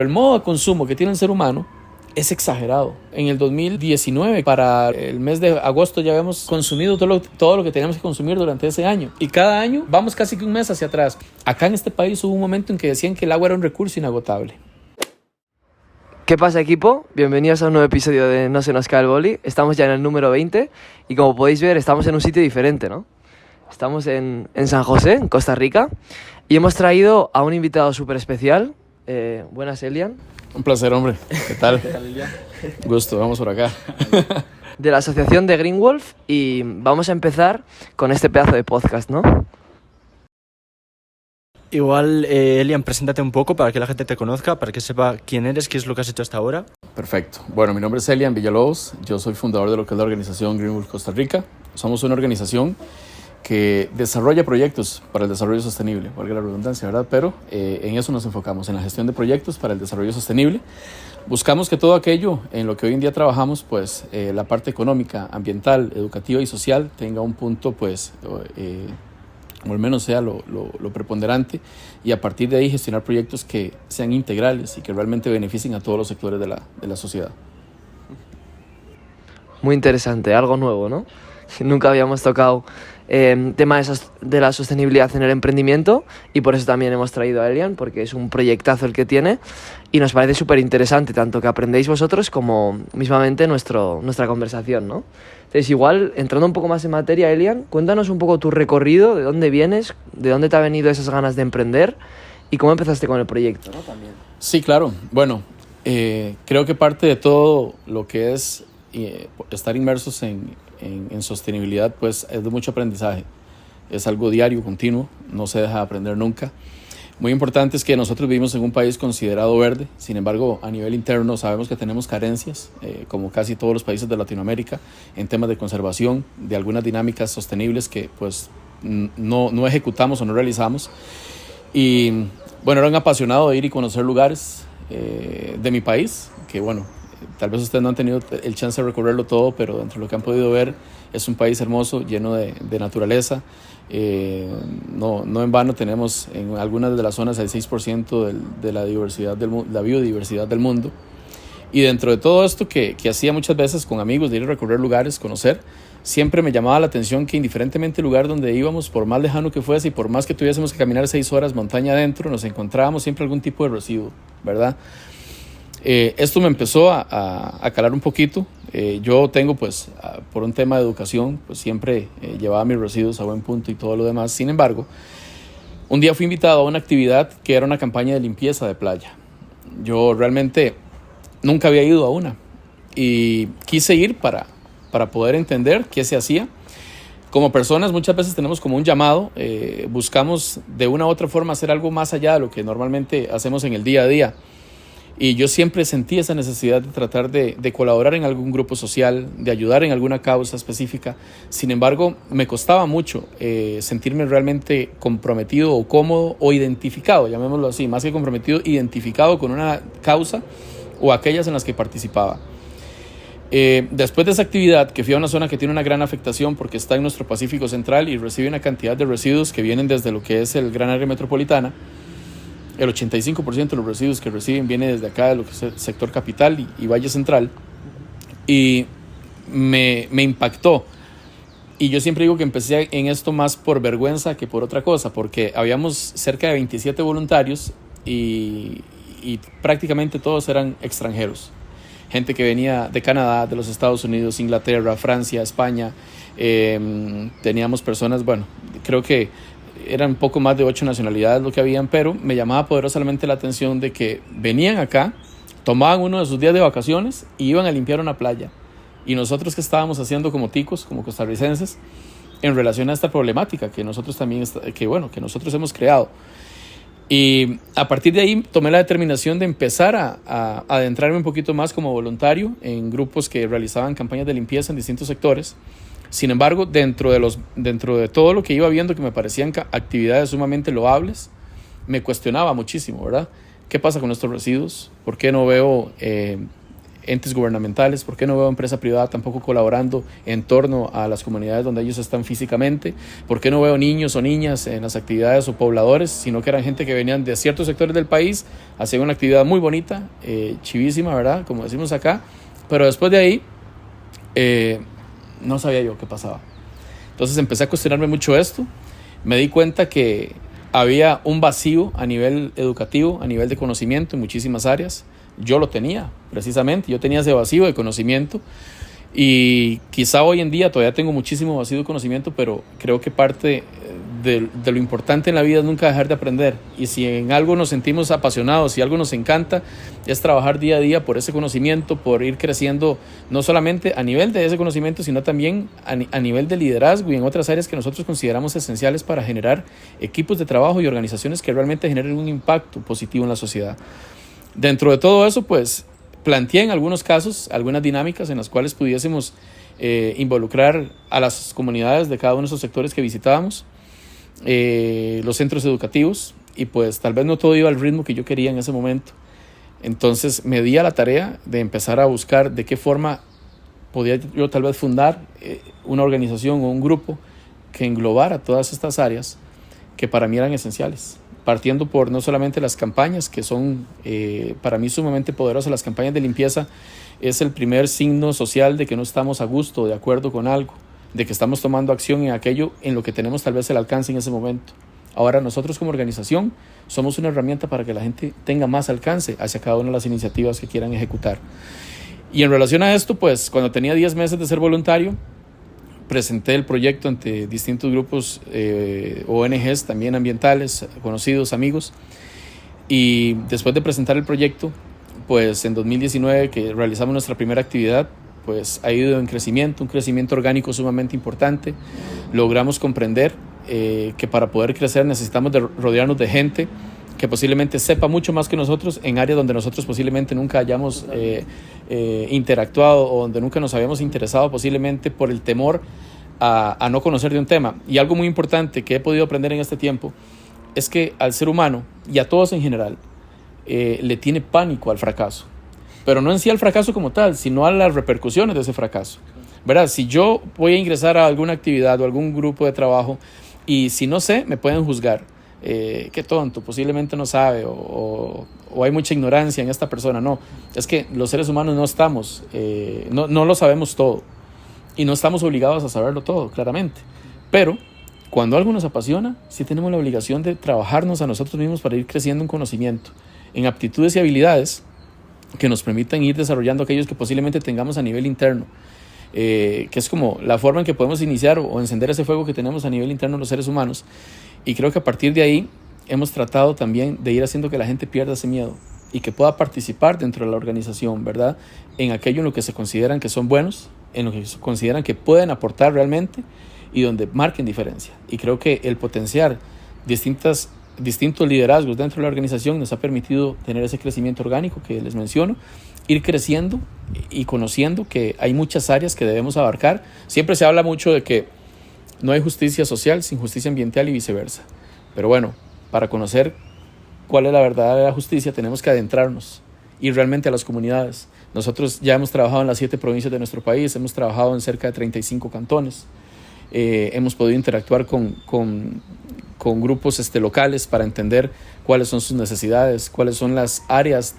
El modo de consumo que tiene el ser humano es exagerado. En el 2019, para el mes de agosto, ya habíamos consumido todo lo que teníamos que consumir durante ese año. Y cada año vamos casi que un mes hacia atrás. Acá en este país hubo un momento en que decían que el agua era un recurso inagotable. ¿Qué pasa, equipo? Bienvenidos a un nuevo episodio de No se nos cae el boli. Estamos ya en el número 20 y como podéis ver estamos en un sitio diferente, ¿no? Estamos en San José, en Costa Rica, y hemos traído a un invitado súper especial. Buenas, Elian. Un placer, hombre. ¿Qué tal? Gusto, vamos por acá. De la asociación de Green Wolf, y vamos a empezar con este pedazo de podcast, ¿no? Igual, Elian, preséntate un poco para que la gente te conozca, para que sepa quién eres, qué es lo que has hecho hasta ahora. Perfecto. Bueno, mi nombre es Elian Villalobos. Yo soy fundador de lo que es la organización Green Wolf Costa Rica. Somos una organización que desarrolla proyectos para el desarrollo sostenible, valga la redundancia, ¿verdad? Pero en eso nos enfocamos, en la gestión de proyectos para el desarrollo sostenible. Buscamos que todo aquello en lo que hoy en día trabajamos, pues la parte económica, ambiental, educativa y social tenga un punto, pues, o al menos sea lo preponderante, y a partir de ahí gestionar proyectos que sean integrales y que realmente beneficien a todos los sectores de la sociedad. Muy interesante, algo nuevo, ¿no? Nunca habíamos tocado tema de la sostenibilidad en el emprendimiento, y por eso también hemos traído a Elian, porque es un proyectazo el que tiene y nos parece súper interesante, tanto que aprendéis vosotros como mismamente nuestra conversación, ¿no? Entonces, igual, entrando un poco más en materia, Elian, cuéntanos un poco tu recorrido, de dónde vienes, de dónde te ha venido esas ganas de emprender y cómo empezaste con el proyecto, ¿no? También. Sí, claro. Bueno, creo que parte de todo lo que es estar inmersos en sostenibilidad, pues es de mucho aprendizaje. Es algo diario, continuo, no se deja de aprender nunca. Muy importante es que nosotros vivimos en un país considerado verde. Sin embargo, a nivel interno sabemos que tenemos carencias, como casi todos los países de Latinoamérica, en temas de conservación, de algunas dinámicas sostenibles que pues no ejecutamos o no realizamos. Y bueno, era un apasionado de ir y conocer lugares de mi país, que bueno, tal vez ustedes no han tenido el chance de recorrerlo todo, pero dentro de lo que han podido ver, es un país hermoso, lleno de naturaleza. No en vano tenemos en algunas de las zonas el 6% de la biodiversidad del mundo. Y dentro de todo esto que hacía muchas veces con amigos, de ir a recorrer lugares, conocer, siempre me llamaba la atención que indiferentemente el lugar donde íbamos, por más lejano que fuese y por más que tuviésemos que caminar 6 horas montaña adentro, nos encontrábamos siempre algún tipo de residuo, ¿verdad? Esto me empezó a calar un poquito. Yo tengo, pues, por un tema de educación, pues siempre llevaba mis residuos a buen punto y todo lo demás. Sin embargo, un día fui invitado a una actividad que era una campaña de limpieza de playa. Yo realmente nunca había ido a una y quise ir para poder entender qué se hacía. Como personas muchas veces tenemos como un llamado, buscamos de una u otra forma hacer algo más allá de lo que normalmente hacemos en el día a día. Y yo siempre sentí esa necesidad de tratar de colaborar en algún grupo social, de ayudar en alguna causa específica. Sin embargo, me costaba mucho sentirme realmente comprometido o cómodo o identificado, llamémoslo así, más que comprometido, identificado con una causa o aquellas en las que participaba. Después de esa actividad, que fui a una zona que tiene una gran afectación porque está en nuestro Pacífico Central y recibe una cantidad de residuos que vienen desde lo que es el gran área metropolitana. El 85% de los residuos que reciben viene desde acá, de lo que es el sector capital y Valle Central. Y me impactó. Y yo siempre digo que empecé en esto más por vergüenza que por otra cosa, porque habíamos cerca de 27 voluntarios y prácticamente todos eran extranjeros. Gente que venía de Canadá, de los Estados Unidos, Inglaterra, Francia, España. Teníamos personas, bueno, creo que eran poco más de 8 nacionalidades lo que habían, pero me llamaba poderosamente la atención de que venían acá, tomaban uno de sus días de vacaciones y iban a limpiar una playa. Y nosotros, ¿qué estábamos haciendo como ticos, como costarricenses, en relación a esta problemática que nosotros también, que nosotros hemos creado? Y a partir de ahí tomé la determinación de empezar a adentrarme un poquito más como voluntario en grupos que realizaban campañas de limpieza en distintos sectores. Sin embargo, dentro de todo lo que iba viendo que me parecían actividades sumamente loables, me cuestionaba muchísimo, ¿verdad? ¿Qué pasa con estos residuos? ¿Por qué no veo entes gubernamentales? ¿Por qué no veo empresa privada tampoco colaborando en torno a las comunidades donde ellos están físicamente? ¿Por qué no veo niños o niñas en las actividades o pobladores, sino que eran gente que venían de ciertos sectores del país, hacían una actividad muy bonita, chivísima, ¿verdad? Como decimos acá, pero después de ahí no sabía yo qué pasaba. Entonces empecé a cuestionarme mucho esto, me di cuenta que había un vacío a nivel educativo, a nivel de conocimiento en muchísimas áreas. Yo lo tenía, precisamente, yo tenía ese vacío de conocimiento y quizá hoy en día todavía tengo muchísimo vacío de conocimiento, pero creo que parte de lo importante en la vida es nunca dejar de aprender, y si en algo nos sentimos apasionados, si algo nos encanta, es trabajar día a día por ese conocimiento, por ir creciendo no solamente a nivel de ese conocimiento, sino también a nivel de liderazgo y en otras áreas que nosotros consideramos esenciales para generar equipos de trabajo y organizaciones que realmente generen un impacto positivo en la sociedad. Dentro de todo eso, pues planteé en algunos casos algunas dinámicas en las cuales pudiésemos involucrar a las comunidades de cada uno de esos sectores que visitábamos, los centros educativos, y pues tal vez no todo iba al ritmo que yo quería en ese momento. Entonces me di a la tarea de empezar a buscar de qué forma podía yo tal vez fundar una organización o un grupo que englobara todas estas áreas que para mí eran esenciales, partiendo por no solamente las campañas, que son para mí sumamente poderosas. Las campañas de limpieza es el primer signo social de que no estamos a gusto, de acuerdo con algo, de que estamos tomando acción en aquello en lo que tenemos tal vez el alcance en ese momento. Ahora nosotros como organización somos una herramienta para que la gente tenga más alcance hacia cada una de las iniciativas que quieran ejecutar. Y en relación a esto, pues cuando tenía 10 meses de ser voluntario, presenté el proyecto ante distintos grupos, ONGs también ambientales, conocidos, amigos, y después de presentar el proyecto, pues en 2019 que realizamos nuestra primera actividad, pues ha ido en crecimiento, un crecimiento orgánico sumamente importante. Logramos comprender que para poder crecer necesitamos de rodearnos de gente que posiblemente sepa mucho más que nosotros en áreas donde nosotros posiblemente nunca hayamos interactuado o donde nunca nos habíamos interesado, posiblemente por el temor a no conocer de un tema. Y algo muy importante que he podido aprender en este tiempo es que al ser humano y a todos en general le tiene pánico al fracaso, pero no en sí al fracaso como tal, sino a las repercusiones de ese fracaso, ¿verdad? Si yo voy a ingresar a alguna actividad o algún grupo de trabajo y si no sé, me pueden juzgar. Qué tonto, posiblemente no sabe o hay mucha ignorancia en esta persona. No, es que los seres humanos no estamos, no lo sabemos todo y no estamos obligados a saberlo todo, claramente. Pero cuando algo nos apasiona, sí tenemos la obligación de trabajarnos a nosotros mismos para ir creciendo en conocimiento, en aptitudes y habilidades que nos permitan ir desarrollando aquellos que posiblemente tengamos a nivel interno, que es como la forma en que podemos iniciar o encender ese fuego que tenemos a nivel interno los seres humanos. Y creo que a partir de ahí hemos tratado también de ir haciendo que la gente pierda ese miedo y que pueda participar dentro de la organización, ¿verdad? En aquello en lo que se consideran que son buenos, en lo que se consideran que pueden aportar realmente y donde marquen diferencia. Y creo que el potenciar distintos liderazgos dentro de la organización nos ha permitido tener ese crecimiento orgánico que les menciono, ir creciendo y conociendo que hay muchas áreas que debemos abarcar. Siempre se habla mucho de que no hay justicia social sin justicia ambiental y viceversa. Pero bueno, para conocer cuál es la verdadera justicia tenemos que adentrarnos, ir realmente a las comunidades. Nosotros ya hemos trabajado en las 7 provincias de nuestro país, hemos trabajado en cerca de 35 cantones, hemos podido interactuar con grupos locales para entender cuáles son sus necesidades, cuáles son las áreas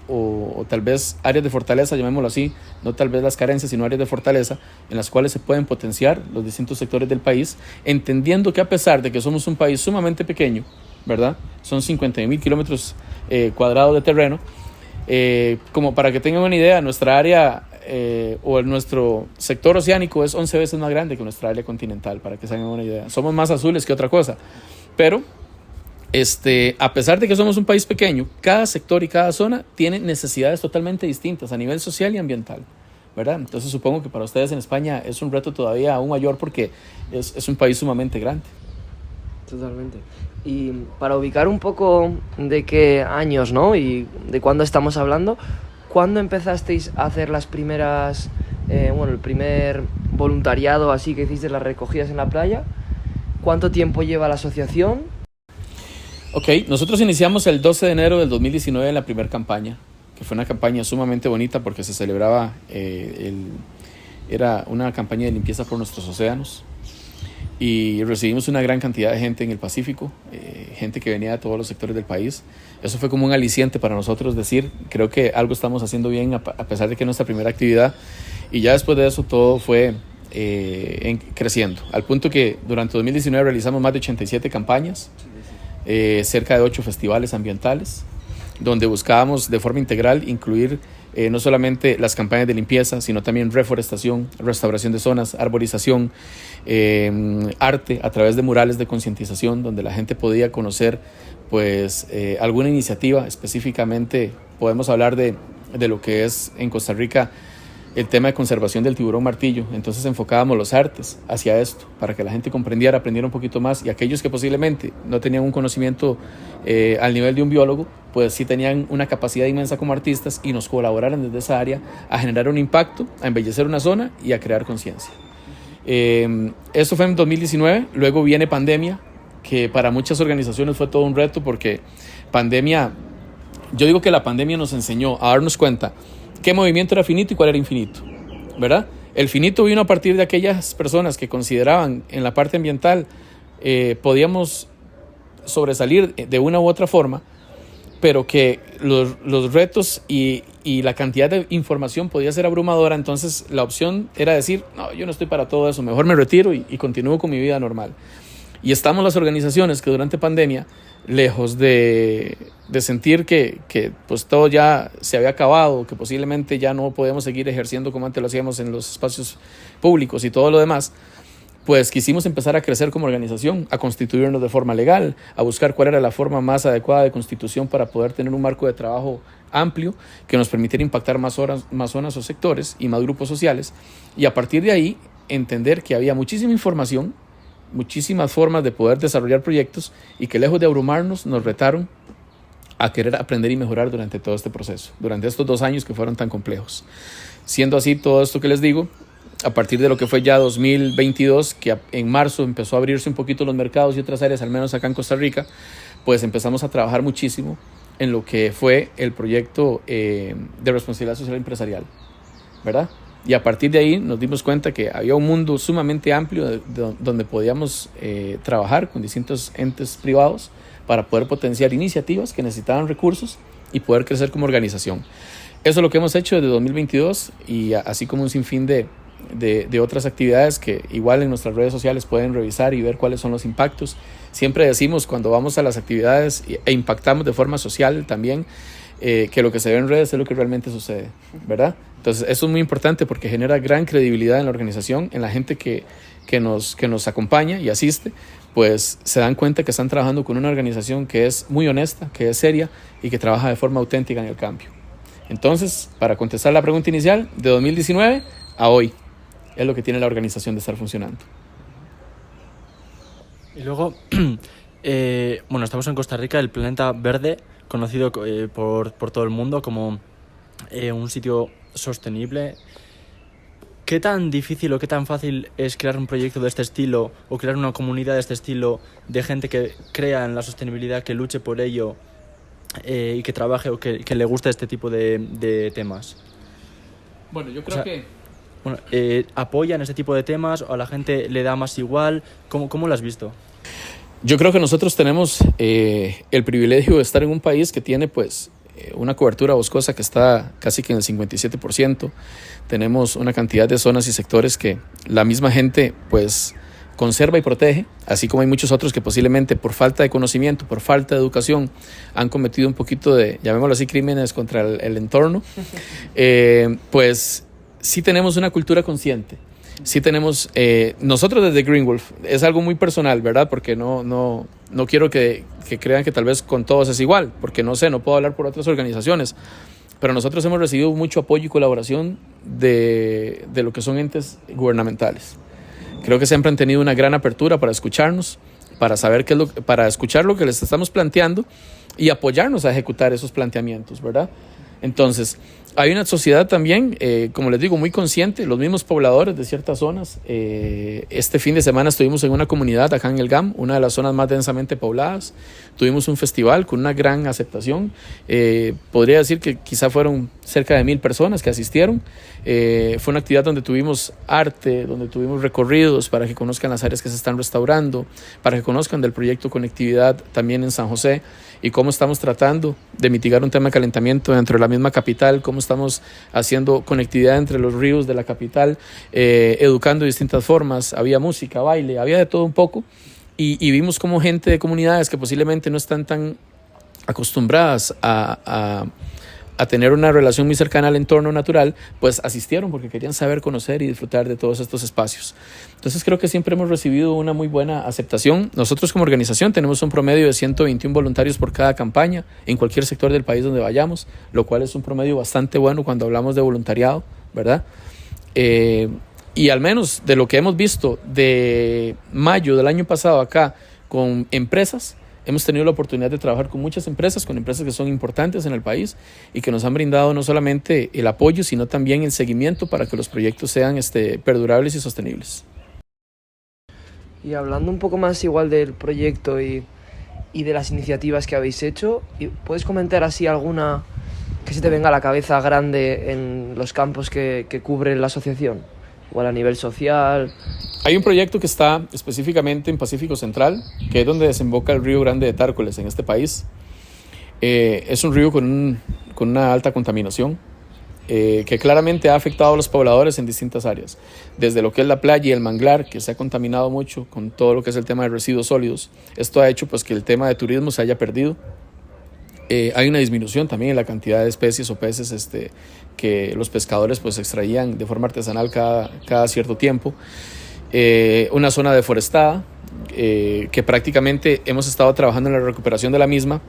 o tal vez áreas de fortaleza, llamémoslo así, no tal vez las carencias, sino áreas de fortaleza en las cuales se pueden potenciar los distintos sectores del país, entendiendo que a pesar de que somos un país sumamente pequeño, ¿verdad? Son 50,000 kilómetros cuadrados de terreno, como para que tengan una idea, nuestra área o nuestro sector oceánico es 11 veces más grande que nuestra área continental, para que se hagan una idea. Somos más azules que otra cosa, pero a pesar de que somos un país pequeño, cada sector y cada zona tiene necesidades totalmente distintas a nivel social y ambiental, ¿verdad? Entonces supongo que para ustedes en España es un reto todavía aún mayor porque es un país sumamente grande. Totalmente. Y para ubicar un poco de qué años, ¿no? Y de cuándo estamos hablando, ¿cuándo empezasteis a hacer las primeras, el primer voluntariado así que hicisteis las recogidas en la playa? ¿Cuánto tiempo lleva la asociación? Ok, nosotros iniciamos el 12 de enero del 2019 en la primera campaña, que fue una campaña sumamente bonita porque se celebraba, era una campaña de limpieza por nuestros océanos, y recibimos una gran cantidad de gente en el Pacífico, gente que venía de todos los sectores del país. Eso fue como un aliciente para nosotros decir, creo que algo estamos haciendo bien a pesar de que es nuestra primera actividad, y ya después de eso todo fue creciendo, al punto que durante 2019 realizamos más de 87 campañas, cerca de 8 festivales ambientales, donde buscábamos de forma integral incluir no solamente las campañas de limpieza, sino también reforestación, restauración de zonas, arborización, arte a través de murales de concientización, donde la gente podía conocer pues, alguna iniciativa. Específicamente podemos hablar de lo que es en Costa Rica el tema de conservación del tiburón martillo. Entonces enfocábamos los artes hacia esto, para que la gente aprendiera un poquito más, y aquellos que posiblemente no tenían un conocimiento al nivel de un biólogo, pues sí tenían una capacidad inmensa como artistas y nos colaboraran desde esa área a generar un impacto, a embellecer una zona y a crear conciencia. Eso fue en 2019, luego viene pandemia, que para muchas organizaciones fue todo un reto, porque yo digo que la pandemia nos enseñó a darnos cuenta qué movimiento era finito y cuál era infinito, ¿verdad? El finito vino a partir de aquellas personas que consideraban en la parte ambiental podíamos sobresalir de una u otra forma, pero que los retos y la cantidad de información podía ser abrumadora. Entonces la opción era decir, no, yo no estoy para todo eso, mejor me retiro y continúo con mi vida normal. Y estamos las organizaciones que durante pandemia, lejos de sentir que pues todo ya se había acabado, que posiblemente ya no podemos seguir ejerciendo como antes lo hacíamos en los espacios públicos y todo lo demás, pues quisimos empezar a crecer como organización, a constituirnos de forma legal, a buscar cuál era la forma más adecuada de constitución para poder tener un marco de trabajo amplio que nos permitiera impactar más zonas o sectores y más grupos sociales, y a partir de ahí entender que había muchísima información, muchísimas formas de poder desarrollar proyectos, y que lejos de abrumarnos nos retaron a querer aprender y mejorar durante todo este proceso, durante estos 2 años que fueron tan complejos. Siendo así, todo esto que les digo, a partir de lo que fue ya 2022, que en marzo empezó a abrirse un poquito los mercados y otras áreas, al menos acá en Costa Rica, pues empezamos a trabajar muchísimo en lo que fue el proyecto de responsabilidad social empresarial, ¿verdad? Y a partir de ahí nos dimos cuenta que había un mundo sumamente amplio donde podíamos trabajar con distintos entes privados para poder potenciar iniciativas que necesitaban recursos y poder crecer como organización. Eso es lo que hemos hecho desde 2022, y así como un sinfín de otras actividades que igual en nuestras redes sociales pueden revisar y ver cuáles son los impactos. Siempre decimos cuando vamos a las actividades e impactamos de forma social también, que lo que se ve en redes es lo que realmente sucede, ¿verdad? Entonces eso es muy importante porque genera gran credibilidad en la organización, en la gente que nos acompaña y asiste, pues se dan cuenta que están trabajando con una organización que es muy honesta, que es seria y que trabaja de forma auténtica en el cambio. Entonces, para contestar la pregunta inicial, de 2019 a hoy es lo que tiene la organización de estar funcionando. Y luego, bueno, estamos en Costa Rica, el planeta verde, conocido por todo el mundo como un sitio sostenible. ¿Qué tan difícil o qué tan fácil es crear un proyecto de este estilo o crear una comunidad de este estilo de gente que crea en la sostenibilidad, que luche por ello y que trabaje o que le guste este tipo de temas? Bueno, yo creo que... Bueno, ¿apoyan este tipo de temas o a la gente le da más igual? ¿Cómo lo has visto? Yo creo que nosotros tenemos el privilegio de estar en un país que tiene pues una cobertura boscosa que está casi que en el 57%. Tenemos una cantidad de zonas y sectores que la misma gente pues conserva y protege, así como hay muchos otros que posiblemente por falta de conocimiento, por falta de educación, han cometido un poquito de, llamémoslo así, crímenes contra el entorno. Pues sí tenemos una cultura consciente. Sí tenemos, nosotros desde Green Wolf, es algo muy personal, ¿verdad? Porque no quiero que crean que tal vez con todos es igual, porque no puedo hablar por otras organizaciones, pero nosotros hemos recibido mucho apoyo y colaboración de lo que son entes gubernamentales. Creo que siempre han tenido una gran apertura para escucharnos, para saber para escuchar lo que les estamos planteando y apoyarnos a ejecutar esos planteamientos, ¿verdad? Entonces, hay una sociedad también, como les digo, muy consciente, los mismos pobladores de ciertas zonas. Este fin de semana estuvimos en una comunidad acá en el GAM, una de las zonas más densamente pobladas. Tuvimos un festival con una gran aceptación. Podría decir que quizá fueron cerca de 1,000 personas que asistieron. Fue una actividad donde tuvimos arte, donde tuvimos recorridos para que conozcan las áreas que se están restaurando, para que conozcan del proyecto Conectividad también en San José y cómo estamos tratando de mitigar un tema de calentamiento dentro de la misma capital, cómo estamos haciendo conectividad entre los ríos de la capital, educando de distintas formas. Había música, baile, había de todo un poco y vimos como gente de comunidades que posiblemente no están tan acostumbradas a tener una relación muy cercana al entorno natural, pues asistieron porque querían saber, conocer y disfrutar de todos estos espacios. Entonces creo que siempre hemos recibido una muy buena aceptación. Nosotros como organización tenemos un promedio de 121 voluntarios por cada campaña en cualquier sector del país donde vayamos, lo cual es un promedio bastante bueno cuando hablamos de voluntariado, ¿verdad? Y al menos de lo que hemos visto de mayo del año pasado acá con empresas, hemos tenido la oportunidad de trabajar con muchas empresas, con empresas que son importantes en el país y que nos han brindado no solamente el apoyo, sino también el seguimiento para que los proyectos sean perdurables y sostenibles. Y hablando un poco más igual del proyecto y de las iniciativas que habéis hecho, ¿puedes comentar así alguna que se te venga a la cabeza grande en los campos que cubre la asociación? Igual a nivel social. Hay un proyecto que está específicamente en Pacífico Central, que es donde desemboca el río Grande de Tárcoles en este país. Es un río con una alta contaminación que claramente ha afectado a los pobladores en distintas áreas. Desde lo que es la playa y el manglar, que se ha contaminado mucho con todo lo que es el tema de residuos sólidos. Esto ha hecho pues, que el tema de turismo se haya perdido. Hay una disminución también en la cantidad de especies o peces que los pescadores pues, extraían de forma artesanal cada cierto tiempo. Una zona deforestada que prácticamente hemos estado trabajando en la recuperación de la misma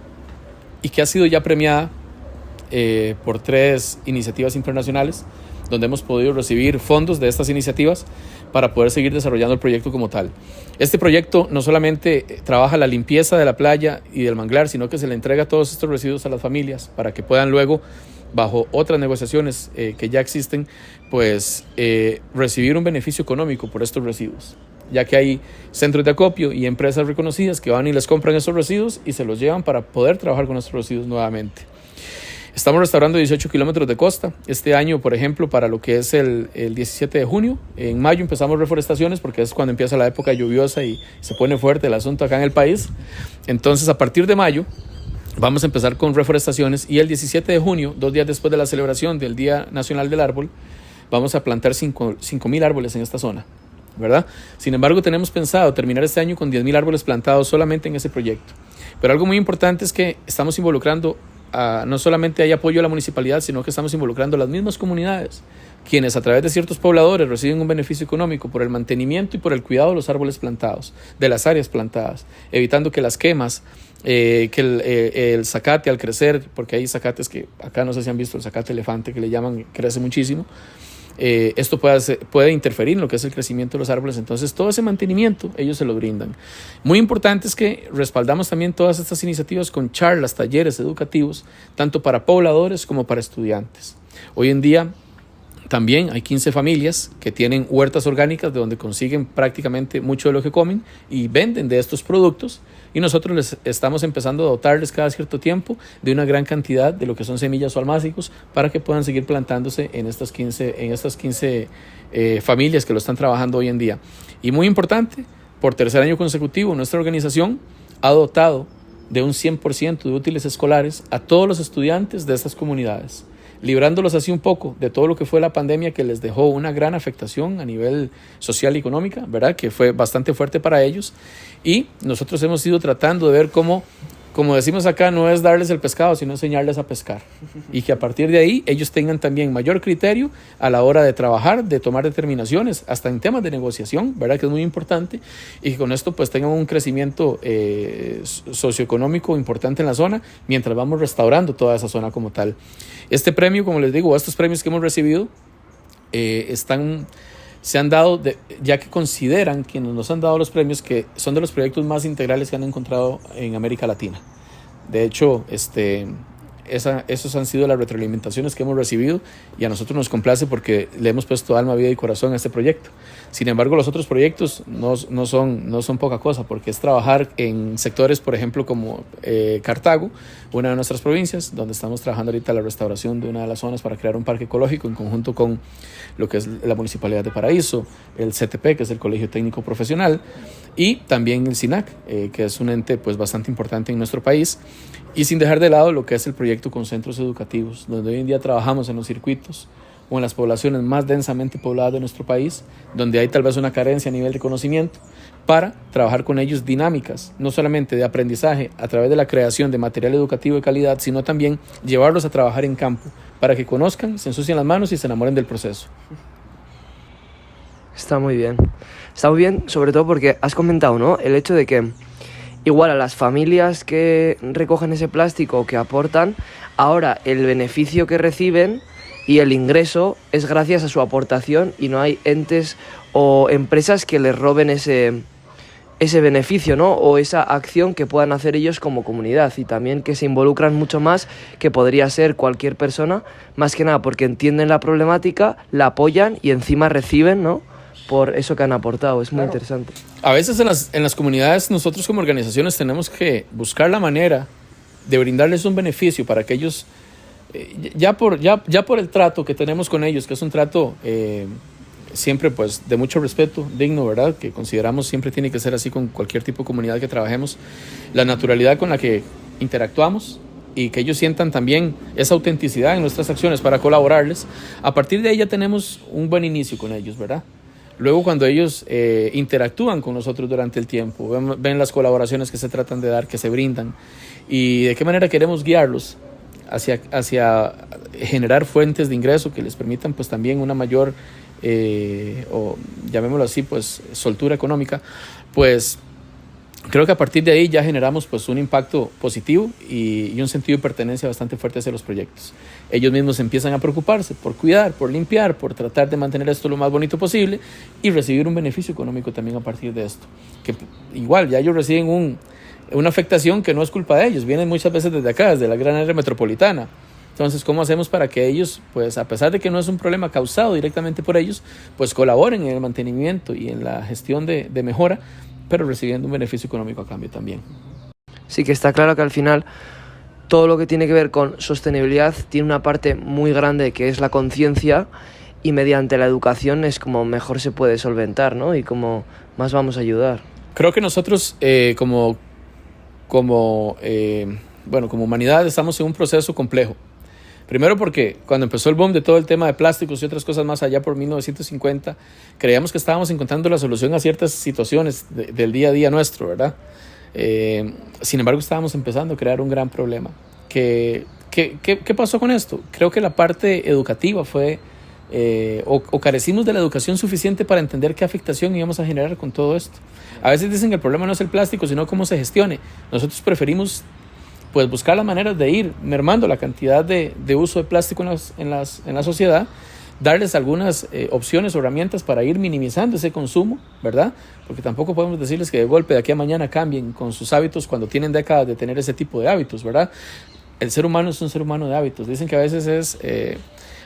y que ha sido ya premiada por 3 iniciativas internacionales donde hemos podido recibir fondos de estas iniciativas para poder seguir desarrollando el proyecto como tal. Este proyecto no solamente trabaja la limpieza de la playa y del manglar, sino que se le entrega todos estos residuos a las familias para que puedan luego, bajo otras negociaciones que ya existen, pues recibir un beneficio económico por estos residuos, ya que hay centros de acopio y empresas reconocidas que van y les compran esos residuos y se los llevan para poder trabajar con estos residuos nuevamente. Estamos restaurando 18 kilómetros de costa. Este año, por ejemplo, para lo que es el 17 de junio, en mayo empezamos reforestaciones porque es cuando empieza la época lluviosa y se pone fuerte el asunto acá en el país. Entonces, a partir de mayo, vamos a empezar con reforestaciones y el 17 de junio, 2 días después de la celebración del Día Nacional del Árbol, vamos a plantar 5,000 árboles en esta zona, ¿verdad? Sin embargo, tenemos pensado terminar este año con 10,000 árboles plantados solamente en ese proyecto. Pero algo muy importante es que estamos involucrando no solamente hay apoyo a la municipalidad, sino que estamos involucrando a las mismas comunidades, quienes a través de ciertos pobladores reciben un beneficio económico por el mantenimiento y por el cuidado de los árboles plantados, de las áreas plantadas, evitando que las quemas, que el zacate al crecer, porque hay zacates que acá no sé si han visto el zacate elefante que le llaman, crece muchísimo. Esto puede interferir en lo que es el crecimiento de los árboles, entonces todo ese mantenimiento ellos se lo brindan. Muy importante es que respaldamos también todas estas iniciativas con charlas, talleres educativos, tanto para pobladores como para estudiantes. Hoy en día también hay 15 familias que tienen huertas orgánicas de donde consiguen prácticamente mucho de lo que comen y venden de estos productos y nosotros les estamos empezando a dotarles cada cierto tiempo de una gran cantidad de lo que son semillas o almácigos para que puedan seguir plantándose en estas 15 familias que lo están trabajando hoy en día. Y muy importante, por 3er año consecutivo nuestra organización ha dotado de un 100% de útiles escolares a todos los estudiantes de estas comunidades, librándolos así un poco de todo lo que fue la pandemia que les dejó una gran afectación a nivel social y económica, ¿verdad? Que fue bastante fuerte para ellos. Y nosotros hemos ido tratando de ver cómo, como decimos acá, no es darles el pescado, sino enseñarles a pescar. Y que a partir de ahí ellos tengan también mayor criterio a la hora de trabajar, de tomar determinaciones, hasta en temas de negociación, ¿verdad? Que es muy importante. Y que con esto pues tengan un crecimiento socioeconómico importante en la zona, mientras vamos restaurando toda esa zona como tal. Este premio, como les digo, estos premios que hemos recibido se han dado, ya que consideran quienes nos han dado los premios que son de los proyectos más integrales que han encontrado en América Latina. De hecho, esos han sido las retroalimentaciones que hemos recibido y a nosotros nos complace porque le hemos puesto alma, vida y corazón a este proyecto. Sin embargo, los otros proyectos no son poca cosa, porque es trabajar en sectores, por ejemplo, como Cartago, una de nuestras provincias, donde estamos trabajando ahorita la restauración de una de las zonas para crear un parque ecológico en conjunto con lo que es la Municipalidad de Paraíso, el CTP, que es el Colegio Técnico Profesional, y también el SINAC, que es un ente pues bastante importante en nuestro país, y sin dejar de lado lo que es el proyecto con centros educativos, donde hoy en día trabajamos en los circuitos o en las poblaciones más densamente pobladas de nuestro país, donde hay tal vez una carencia a nivel de conocimiento, para trabajar con ellos dinámicas, no solamente de aprendizaje a través de la creación de material educativo de calidad, sino también llevarlos a trabajar en campo, para que conozcan, se ensucien las manos y se enamoren del proceso. Está muy bien, sobre todo porque has comentado, ¿no?, el hecho de que igual a las familias que recogen ese plástico o que aportan, ahora el beneficio que reciben y el ingreso es gracias a su aportación y no hay entes o empresas que les roben ese beneficio, ¿no?, o esa acción que puedan hacer ellos como comunidad, y también que se involucran mucho más que podría ser cualquier persona, más que nada porque entienden la problemática, la apoyan y encima reciben, ¿no?, por eso que han aportado. Es muy interesante. A veces en las comunidades nosotros como organizaciones tenemos que buscar la manera de brindarles un beneficio para que ellos, ya por el trato que tenemos con ellos, que es un trato siempre pues de mucho respeto, digno, ¿verdad?, que consideramos siempre tiene que ser así con cualquier tipo de comunidad que trabajemos, la naturalidad con la que interactuamos y que ellos sientan también esa autenticidad en nuestras acciones para colaborarles. A partir de ahí ya tenemos un buen inicio con ellos, ¿verdad? Luego, cuando ellos interactúan con nosotros durante el tiempo, ven las colaboraciones que se tratan de dar, que se brindan, y de qué manera queremos guiarlos hacia generar fuentes de ingreso que les permitan pues también una mayor, o llamémoslo así, pues soltura económica, pues creo que a partir de ahí ya generamos pues un impacto positivo y un sentido de pertenencia bastante fuerte hacia los proyectos. Ellos mismos empiezan a preocuparse por cuidar, por limpiar, por tratar de mantener esto lo más bonito posible y recibir un beneficio económico también a partir de esto. Que igual ya ellos reciben una afectación que no es culpa de ellos, vienen muchas veces desde acá, desde la gran área metropolitana. Entonces, ¿cómo hacemos para que ellos, pues a pesar de que no es un problema causado directamente por ellos, pues colaboren en el mantenimiento y en la gestión de mejora, pero recibiendo un beneficio económico a cambio también? Sí, que está claro que al final todo lo que tiene que ver con sostenibilidad tiene una parte muy grande que es la conciencia, y mediante la educación es como mejor se puede solventar, ¿no?, y como más vamos a ayudar. Creo que nosotros como humanidad estamos en un proceso complejo. Primero porque cuando empezó el boom de todo el tema de plásticos y otras cosas más allá por 1950, creíamos que estábamos encontrando la solución a ciertas situaciones del día a día nuestro, ¿verdad? Sin embargo, estábamos empezando a crear un gran problema. ¿Qué pasó con esto? Creo que la parte educativa fue, o carecimos de la educación suficiente para entender qué afectación íbamos a generar con todo esto. A veces dicen que el problema no es el plástico, sino cómo se gestione. Nosotros preferimos pues buscar las maneras de ir mermando la cantidad de uso de plástico en la sociedad, darles algunas opciones o herramientas para ir minimizando ese consumo, ¿verdad? Porque tampoco podemos decirles que de golpe de aquí a mañana cambien con sus hábitos cuando tienen décadas de tener ese tipo de hábitos, ¿verdad? El ser humano es un ser humano de hábitos. Dicen que a veces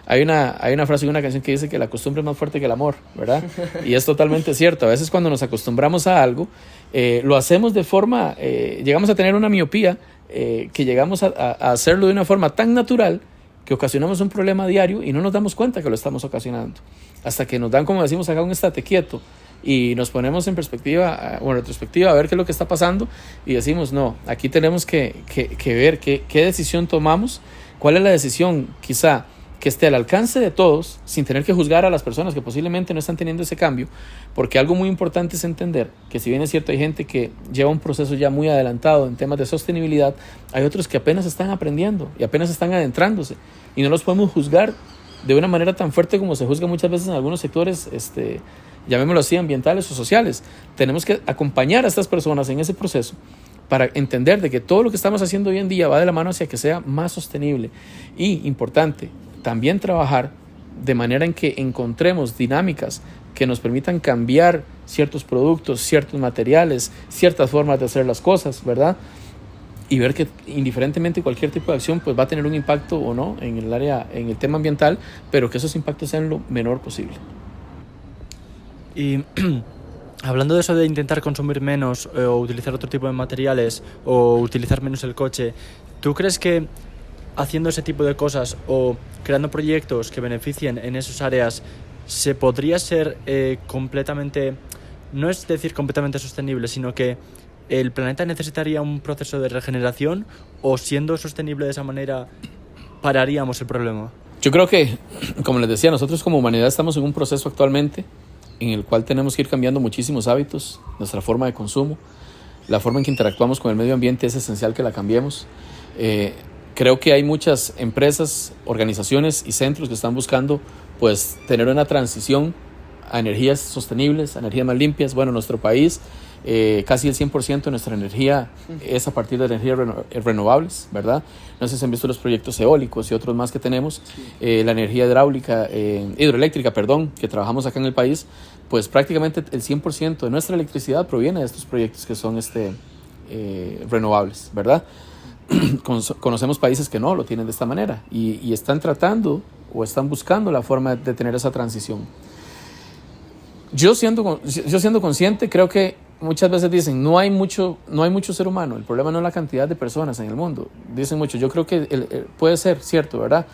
hay una frase y una canción que dice que la costumbre es más fuerte que el amor, ¿verdad? Y es totalmente cierto. A veces cuando nos acostumbramos a algo, lo hacemos de forma, llegamos a tener una miopía, que llegamos a hacerlo de una forma tan natural que ocasionamos un problema diario y no nos damos cuenta que lo estamos ocasionando. Hasta que nos dan, como decimos acá, un estate quieto y nos ponemos en perspectiva o en retrospectiva a ver qué es lo que está pasando y decimos, no, aquí tenemos que ver qué decisión tomamos, cuál es la decisión quizá que esté al alcance de todos, sin tener que juzgar a las personas que posiblemente no están teniendo ese cambio, porque algo muy importante es entender que si bien es cierto hay gente que lleva un proceso ya muy adelantado en temas de sostenibilidad, hay otros que apenas están aprendiendo y apenas están adentrándose y no los podemos juzgar de una manera tan fuerte como se juzga muchas veces en algunos sectores, llamémoslo así, ambientales o sociales. Tenemos que acompañar a estas personas en ese proceso para entender de que todo lo que estamos haciendo hoy en día va de la mano hacia que sea más sostenible y, importante, también trabajar de manera en que encontremos dinámicas que nos permitan cambiar ciertos productos, ciertos materiales, ciertas formas de hacer las cosas, ¿verdad? y ver que indiferentemente cualquier tipo de acción pues va a tener un impacto o no en el área, en el tema ambiental, pero que esos impactos sean lo menor posible. Y hablando de eso de intentar consumir menos o utilizar otro tipo de materiales o utilizar menos el coche, ¿tú crees que haciendo ese tipo de cosas o creando proyectos que beneficien en esas áreas se podría ser completamente, no es decir completamente sostenible, sino que el planeta necesitaría un proceso de regeneración, o siendo sostenible de esa manera pararíamos el problema? Yo creo que, como les decía, nosotros como humanidad estamos en un proceso actualmente en el cual tenemos que ir cambiando muchísimos hábitos, nuestra forma de consumo, la forma en que interactuamos con el medio ambiente es esencial que la cambiemos. Creo que hay muchas empresas, organizaciones y centros que están buscando pues tener una transición a energías sostenibles, a energías más limpias. Bueno, en nuestro país casi el 100% de nuestra energía es a partir de energías renovables, ¿verdad? No sé si han visto los proyectos eólicos y otros más que tenemos. La energía hidroeléctrica, que trabajamos acá en el país, pues prácticamente el 100% de nuestra electricidad proviene de estos proyectos que son renovables, ¿verdad? Conocemos países que no lo tienen de esta manera y están tratando o están buscando la forma de tener esa transición. Yo siendo consciente, creo que muchas veces dicen no hay mucho ser humano, el problema no es la cantidad de personas en el mundo. Dicen mucho, yo creo que puede ser cierto, ¿verdad?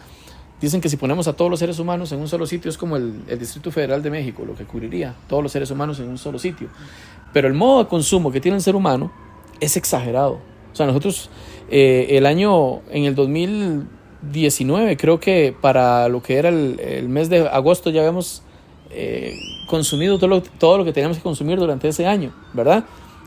Dicen que si ponemos a todos los seres humanos en un solo sitio es como el Distrito Federal de México, lo que cubriría todos los seres humanos en un solo sitio. Pero el modo de consumo que tiene el ser humano es exagerado. O sea, nosotros en el 2019, creo que para lo que era el mes de agosto ya habíamos consumido todo lo que teníamos que consumir durante ese año, ¿verdad?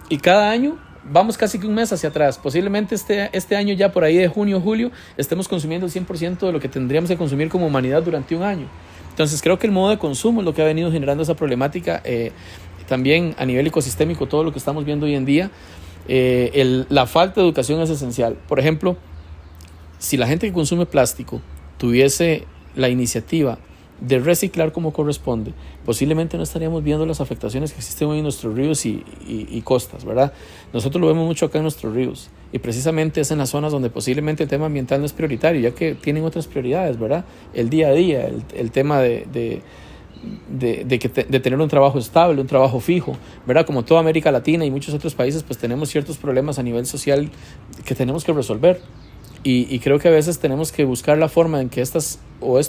Y cada año vamos casi que un mes hacia atrás. Posiblemente este año ya por ahí de junio, julio, estemos consumiendo el 100% de lo que tendríamos que consumir como humanidad durante un año. Entonces creo que el modo de consumo es lo que ha venido generando esa problemática. También a nivel ecosistémico, todo lo que estamos viendo hoy en día. La falta de educación es esencial. Por ejemplo, si la gente que consume plástico tuviese la iniciativa de reciclar como corresponde, posiblemente no estaríamos viendo las afectaciones que existen hoy en nuestros ríos y costas, ¿verdad? Nosotros lo vemos mucho acá en nuestros ríos y precisamente es en las zonas donde posiblemente el tema ambiental no es prioritario, ya que tienen otras prioridades, ¿verdad? El día a día, el tema de tener un trabajo estable, un trabajo fijo, ¿verdad? Como toda América Latina y muchos otros países, pues tenemos ciertos problemas a nivel social que tenemos que resolver. Y creo que a veces tenemos que buscar la forma en que estos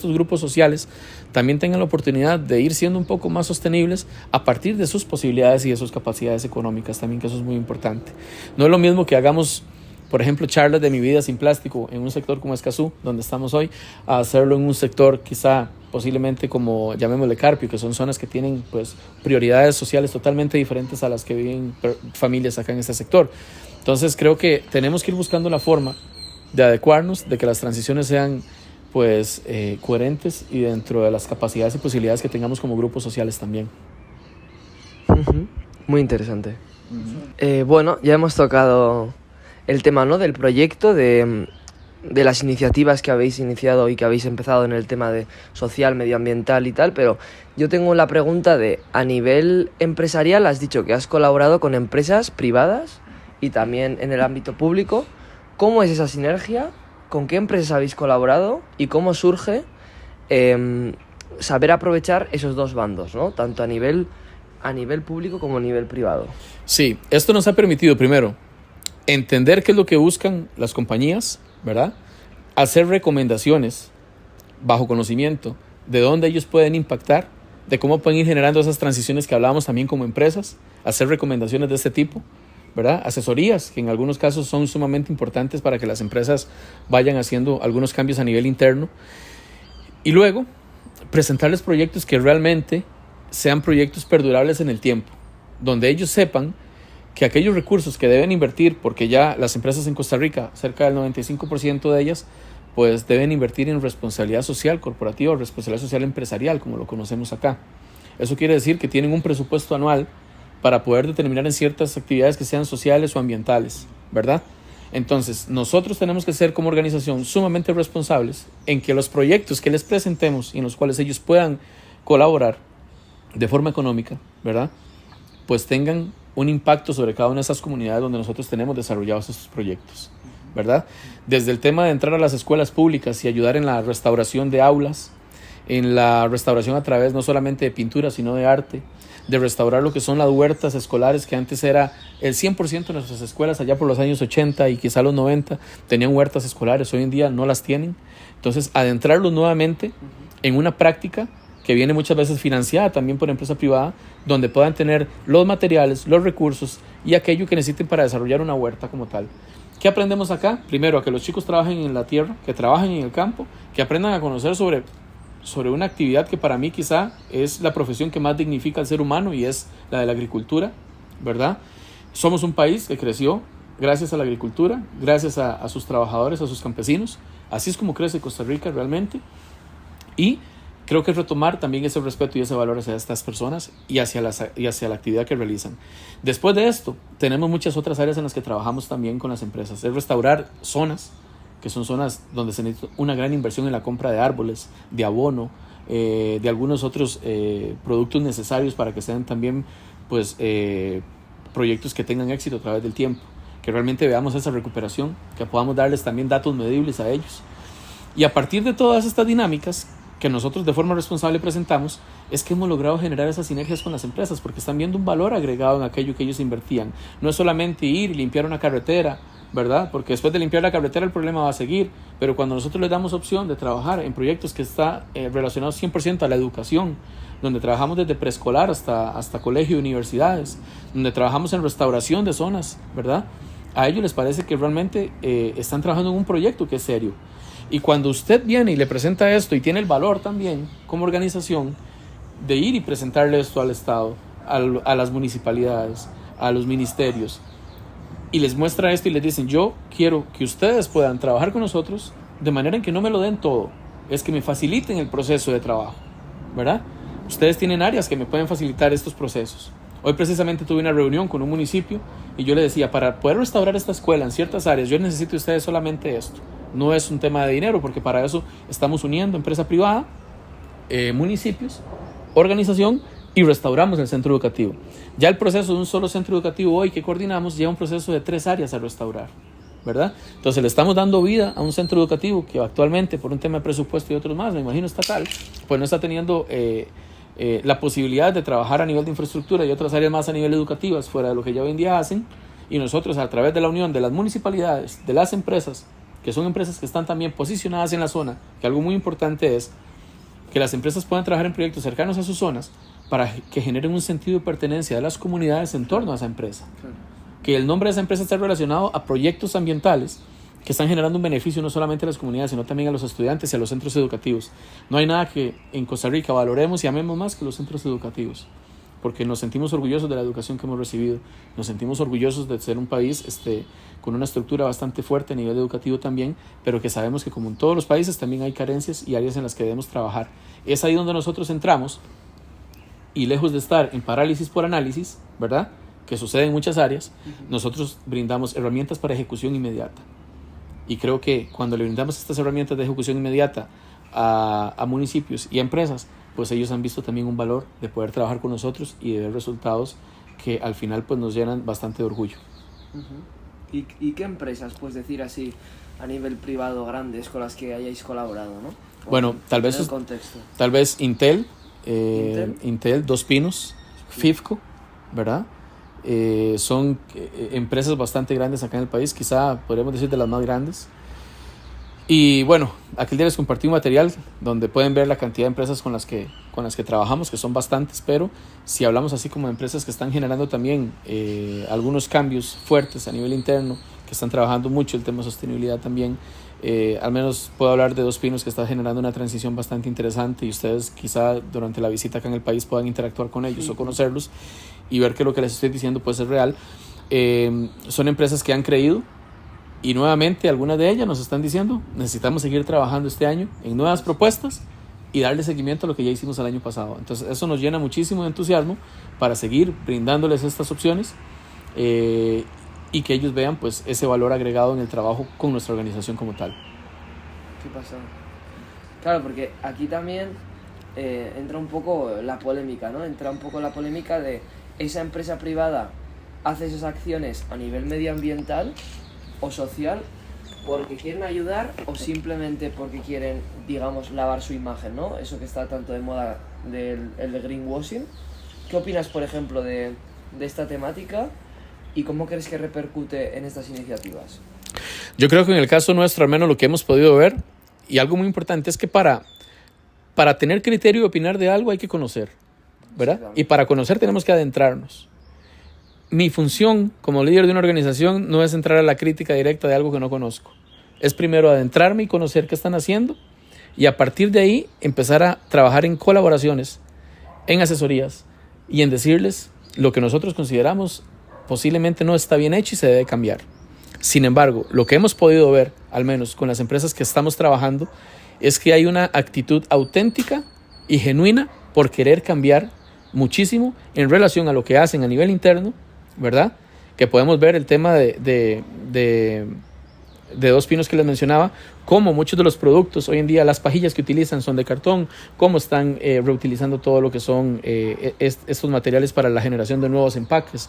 grupos sociales también tengan la oportunidad de ir siendo un poco más sostenibles a partir de sus posibilidades y de sus capacidades económicas también, que eso es muy importante. No es lo mismo que hagamos, por ejemplo, charlas de mi vida sin plástico en un sector como Escazú, donde estamos hoy, a hacerlo en un sector quizá posiblemente como llamémosle Carpio, que son zonas que tienen pues prioridades sociales totalmente diferentes a las que viven familias acá en este sector. Entonces creo que tenemos que ir buscando la forma de adecuarnos, de que las transiciones sean pues coherentes y dentro de las capacidades y posibilidades que tengamos como grupos sociales también. Muy interesante. Bueno, ya hemos tocado el tema, ¿no?, del proyecto, de las iniciativas que habéis iniciado y que habéis empezado en el tema de social, medioambiental y tal, pero yo tengo la pregunta de, a nivel empresarial, has dicho que has colaborado con empresas privadas y también en el ámbito público. ¿Cómo es esa sinergia? ¿Con qué empresas habéis colaborado? ¿Y cómo surge saber aprovechar esos dos bandos, ¿no?, tanto a nivel público como a nivel privado? Sí, esto nos ha permitido, primero, entender qué es lo que buscan las compañías, ¿verdad? Hacer recomendaciones bajo conocimiento de dónde ellos pueden impactar, de cómo pueden ir generando esas transiciones que hablábamos también como empresas, hacer recomendaciones de este tipo, ¿verdad? Asesorías que en algunos casos son sumamente importantes para que las empresas vayan haciendo algunos cambios a nivel interno y luego presentarles proyectos que realmente sean proyectos perdurables en el tiempo, donde ellos sepan que aquellos recursos que deben invertir, porque ya las empresas en Costa Rica, cerca del 95% de ellas, pues deben invertir en responsabilidad social corporativa o responsabilidad social empresarial, como lo conocemos acá. Eso quiere decir que tienen un presupuesto anual para poder determinar en ciertas actividades que sean sociales o ambientales, ¿verdad? Entonces, nosotros tenemos que ser como organización sumamente responsables en que los proyectos que les presentemos y en los cuales ellos puedan colaborar de forma económica, ¿verdad?, pues tengan un impacto sobre cada una de esas comunidades donde nosotros tenemos desarrollados estos proyectos. ¿verdad? Desde el tema de entrar a las escuelas públicas y ayudar en la restauración de aulas, en la restauración a través no solamente de pintura, sino de arte, de restaurar lo que son las huertas escolares, que antes era el 100% de nuestras escuelas, allá por los años 80 y quizá los 90, tenían huertas escolares, hoy en día no las tienen. Entonces, adentrarlos nuevamente en una práctica que viene muchas veces financiada también por empresa privada, donde puedan tener los materiales, los recursos y aquello que necesiten para desarrollar una huerta como tal. ¿Qué aprendemos acá? Primero, a que los chicos trabajen en la tierra, que trabajen en el campo, que aprendan a conocer sobre una actividad que para mí quizá es la profesión que más dignifica al ser humano, y es la de la agricultura, ¿verdad? Somos un país que creció gracias a la agricultura, gracias a sus trabajadores, a sus campesinos. Así es como crece Costa Rica realmente, y creo que es retomar también ese respeto y ese valor hacia estas personas y hacia la actividad que realizan. Después de esto, tenemos muchas otras áreas en las que trabajamos también con las empresas. Es restaurar zonas, que son zonas donde se necesita una gran inversión en la compra de árboles, de abono, de algunos otros productos necesarios para que sean también pues, proyectos que tengan éxito a través del tiempo, que realmente veamos esa recuperación, que podamos darles también datos medibles a ellos. Y a partir de todas estas dinámicas que nosotros de forma responsable presentamos, es que hemos logrado generar esas sinergias con las empresas, porque están viendo un valor agregado en aquello que ellos invertían. No es solamente ir y limpiar una carretera, ¿verdad? Porque después de limpiar la carretera el problema va a seguir, pero cuando nosotros les damos opción de trabajar en proyectos que están relacionados 100% a la educación, donde trabajamos desde preescolar hasta colegio y universidades, donde trabajamos en restauración de zonas, ¿verdad? A ellos les parece que realmente están trabajando en un proyecto que es serio. Y cuando usted viene y le presenta esto y tiene el valor también como organización de ir y presentarle esto al Estado, a las municipalidades, a los ministerios, y les muestra esto y les dicen: yo quiero que ustedes puedan trabajar con nosotros de manera en que no me lo den todo, es que me faciliten el proceso de trabajo, ¿verdad? Ustedes tienen áreas que me pueden facilitar estos procesos. Hoy precisamente tuve una reunión con un municipio y yo le decía: para poder restaurar esta escuela en ciertas áreas, yo necesito de ustedes solamente esto. No es un tema de dinero, porque para eso estamos uniendo empresa privada, municipios, organización, y restauramos el centro educativo. Ya el proceso de un solo centro educativo hoy que coordinamos lleva un proceso de 3 áreas a restaurar, ¿verdad? Entonces le estamos dando vida a un centro educativo que actualmente, por un tema de presupuesto y otros más, me imagino estatal, pues no está teniendo la posibilidad de trabajar a nivel de infraestructura y otras áreas más a nivel educativas fuera de lo que ya hoy en día hacen. Y nosotros, a través de la unión de las municipalidades, de las empresas, que son empresas que están también posicionadas en la zona, que algo muy importante es que las empresas puedan trabajar en proyectos cercanos a sus zonas para que generen un sentido de pertenencia de las comunidades en torno a esa empresa. Claro. Que el nombre de esa empresa esté relacionado a proyectos ambientales que están generando un beneficio no solamente a las comunidades, sino también a los estudiantes y a los centros educativos. No hay nada que en Costa Rica valoremos y amemos más que los centros educativos, porque nos sentimos orgullosos de la educación que hemos recibido, nos sentimos orgullosos de ser un país con una estructura bastante fuerte a nivel educativo también, pero que sabemos que como en todos los países también hay carencias y áreas en las que debemos trabajar. Es ahí donde nosotros entramos, y lejos de estar en parálisis por análisis, ¿verdad?, que sucede en muchas áreas, nosotros brindamos herramientas para ejecución inmediata. Y creo que cuando le brindamos estas herramientas de ejecución inmediata a municipios y a empresas, pues ellos han visto también un valor de poder trabajar con nosotros y de ver resultados que al final pues nos llenan bastante de orgullo. ¿Y qué empresas, pues decir así, a nivel privado grandes con las que hayáis colaborado, ¿no? Bueno, tal vez Intel, Dos Pinos, FIFCO, ¿verdad? Son empresas bastante grandes acá en el país, quizá podríamos decir de las más grandes. Y bueno, aquel día les compartí un material donde pueden ver la cantidad de empresas con las que trabajamos, que son bastantes, pero si hablamos así como de empresas que están generando también algunos cambios fuertes a nivel interno, que están trabajando mucho el tema de sostenibilidad también, al menos puedo hablar de Dos Pinos, que está generando una transición bastante interesante, y ustedes quizá durante la visita acá en el país puedan interactuar con ellos o conocerlos y ver que lo que les estoy diciendo pues es real. Son empresas que han creído, y nuevamente algunas de ellas nos están diciendo: necesitamos seguir trabajando este año en nuevas propuestas y darle seguimiento a lo que ya hicimos el año pasado. Entonces eso nos llena muchísimo de entusiasmo para seguir brindándoles estas opciones, y que ellos vean pues ese valor agregado en el trabajo con nuestra organización como tal. ¿Qué pasa? Claro, porque aquí también entra un poco la polémica, ¿no? Entra un poco la polémica de esa empresa privada hace esas acciones a nivel medioambiental o social, porque quieren ayudar o simplemente porque quieren, digamos, lavar su imagen, ¿no? Eso que está tanto de moda el de greenwashing. ¿Qué opinas, por ejemplo, de esta temática y cómo crees que repercute en estas iniciativas? Yo creo que en el caso nuestro, al menos lo que hemos podido ver, y algo muy importante es que para tener criterio y opinar de algo hay que conocer, ¿verdad? Sí, claro. Y para conocer tenemos que adentrarnos. Mi función como líder de una organización no es entrar a la crítica directa de algo que no conozco. Es primero adentrarme y conocer qué están haciendo y a partir de ahí empezar a trabajar en colaboraciones, en asesorías y en decirles lo que nosotros consideramos posiblemente no está bien hecho y se debe cambiar. Sin embargo, lo que hemos podido ver, al menos con las empresas que estamos trabajando, es que hay una actitud auténtica y genuina por querer cambiar muchísimo en relación a lo que hacen a nivel interno, ¿verdad? Que podemos ver el tema de Dos Pinos que les mencionaba, cómo muchos de los productos hoy en día, las pajillas que utilizan son de cartón, cómo están reutilizando todo lo que son estos materiales para la generación de nuevos empaques,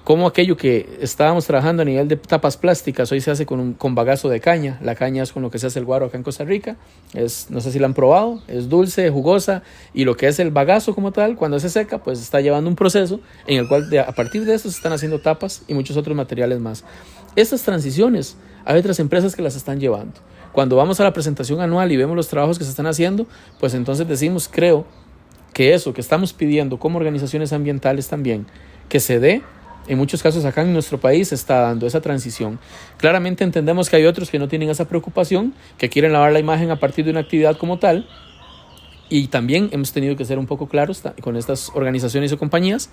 cómo aquello que estábamos trabajando a nivel de tapas plásticas hoy se hace con bagazo de caña. La caña es con lo que se hace el guaro acá en Costa Rica, no sé si la han probado, es dulce, jugosa, y lo que es el bagazo como tal, cuando se seca, pues está llevando un proceso en el cual a partir de esto se están haciendo tapas y muchos otros materiales más. Estas transiciones hay otras empresas que las están llevando. Cuando vamos a la presentación anual y vemos los trabajos que se están haciendo, pues entonces decimos, creo que eso que estamos pidiendo como organizaciones ambientales también, que se dé, en muchos casos acá en nuestro país se está dando esa transición. Claramente entendemos que hay otros que no tienen esa preocupación, que quieren lavar la imagen a partir de una actividad como tal, y también hemos tenido que ser un poco claros con estas organizaciones o compañías,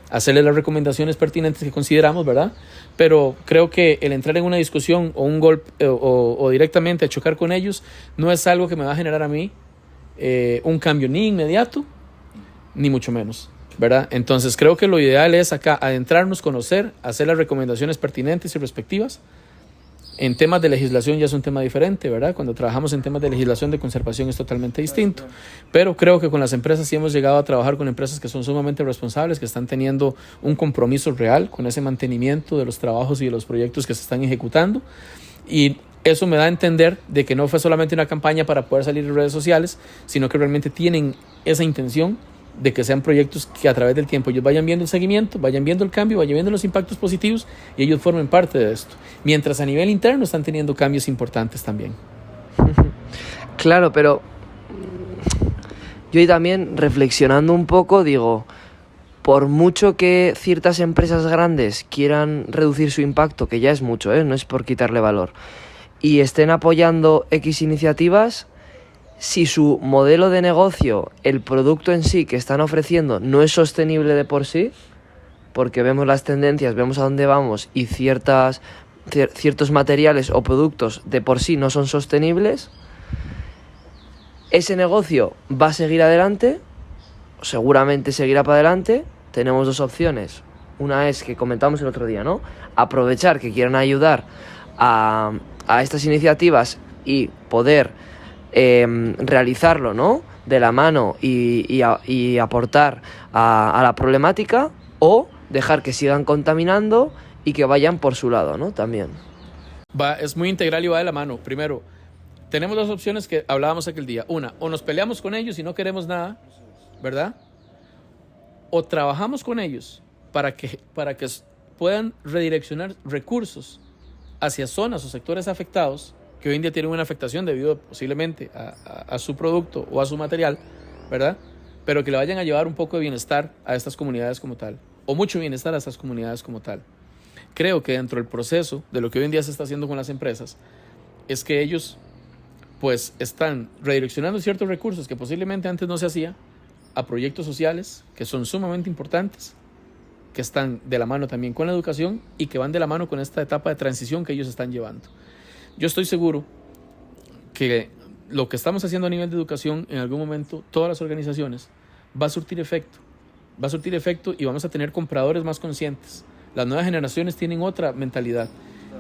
hacerles las recomendaciones pertinentes que consideramos, ¿verdad? Pero creo que el entrar en una discusión o un golpe o directamente a chocar con ellos no es algo que me va a generar a mí un cambio ni inmediato, ni mucho menos, ¿verdad? Entonces creo que lo ideal es acá adentrarnos, conocer, hacer las recomendaciones pertinentes y respectivas. En temas de legislación ya es un tema diferente, ¿verdad? Cuando trabajamos en temas de legislación de conservación es totalmente distinto. Pero creo que con las empresas sí hemos llegado a trabajar con empresas que son sumamente responsables, que están teniendo un compromiso real con ese mantenimiento de los trabajos y de los proyectos que se están ejecutando. Y eso me da a entender de que no fue solamente una campaña para poder salir en redes sociales, sino que realmente tienen esa intención de que sean proyectos que a través del tiempo ellos vayan viendo el seguimiento, vayan viendo el cambio, vayan viendo los impactos positivos y ellos formen parte de esto. Mientras a nivel interno están teniendo cambios importantes también. Claro, pero yo también reflexionando un poco digo, por mucho que ciertas empresas grandes quieran reducir su impacto, que ya es mucho, no es por quitarle valor, y estén apoyando X iniciativas, si su modelo de negocio, el producto en sí que están ofreciendo no es sostenible de por sí, porque vemos las tendencias, vemos a dónde vamos y ciertos materiales o productos de por sí no son sostenibles, ese negocio va a seguir adelante, seguramente seguirá para adelante. Tenemos dos opciones. Una es que comentamos el otro día, ¿no? Aprovechar que quieran ayudar a estas iniciativas y poder realizarlo, ¿no? De la mano y aportar a la problemática, o dejar que sigan contaminando y que vayan por su lado, ¿no? También. Es muy integral y va de la mano. Primero, tenemos dos opciones que hablábamos aquel día. Una, o nos peleamos con ellos y no queremos nada, ¿verdad? O trabajamos con ellos para que puedan redireccionar recursos hacia zonas o sectores afectados que hoy en día tienen una afectación debido posiblemente a su producto o a su material, ¿verdad? Pero que le vayan a llevar un poco de bienestar a estas comunidades como tal, o mucho bienestar a estas comunidades como tal. Creo que dentro del proceso de lo que hoy en día se está haciendo con las empresas, es que ellos pues están redireccionando ciertos recursos que posiblemente antes no se hacía a proyectos sociales que son sumamente importantes, que están de la mano también con la educación y que van de la mano con esta etapa de transición que ellos están llevando. Yo estoy seguro que lo que estamos haciendo a nivel de educación, en algún momento, todas las organizaciones, va a surtir efecto. Va a surtir efecto y vamos a tener compradores más conscientes. Las nuevas generaciones tienen otra mentalidad.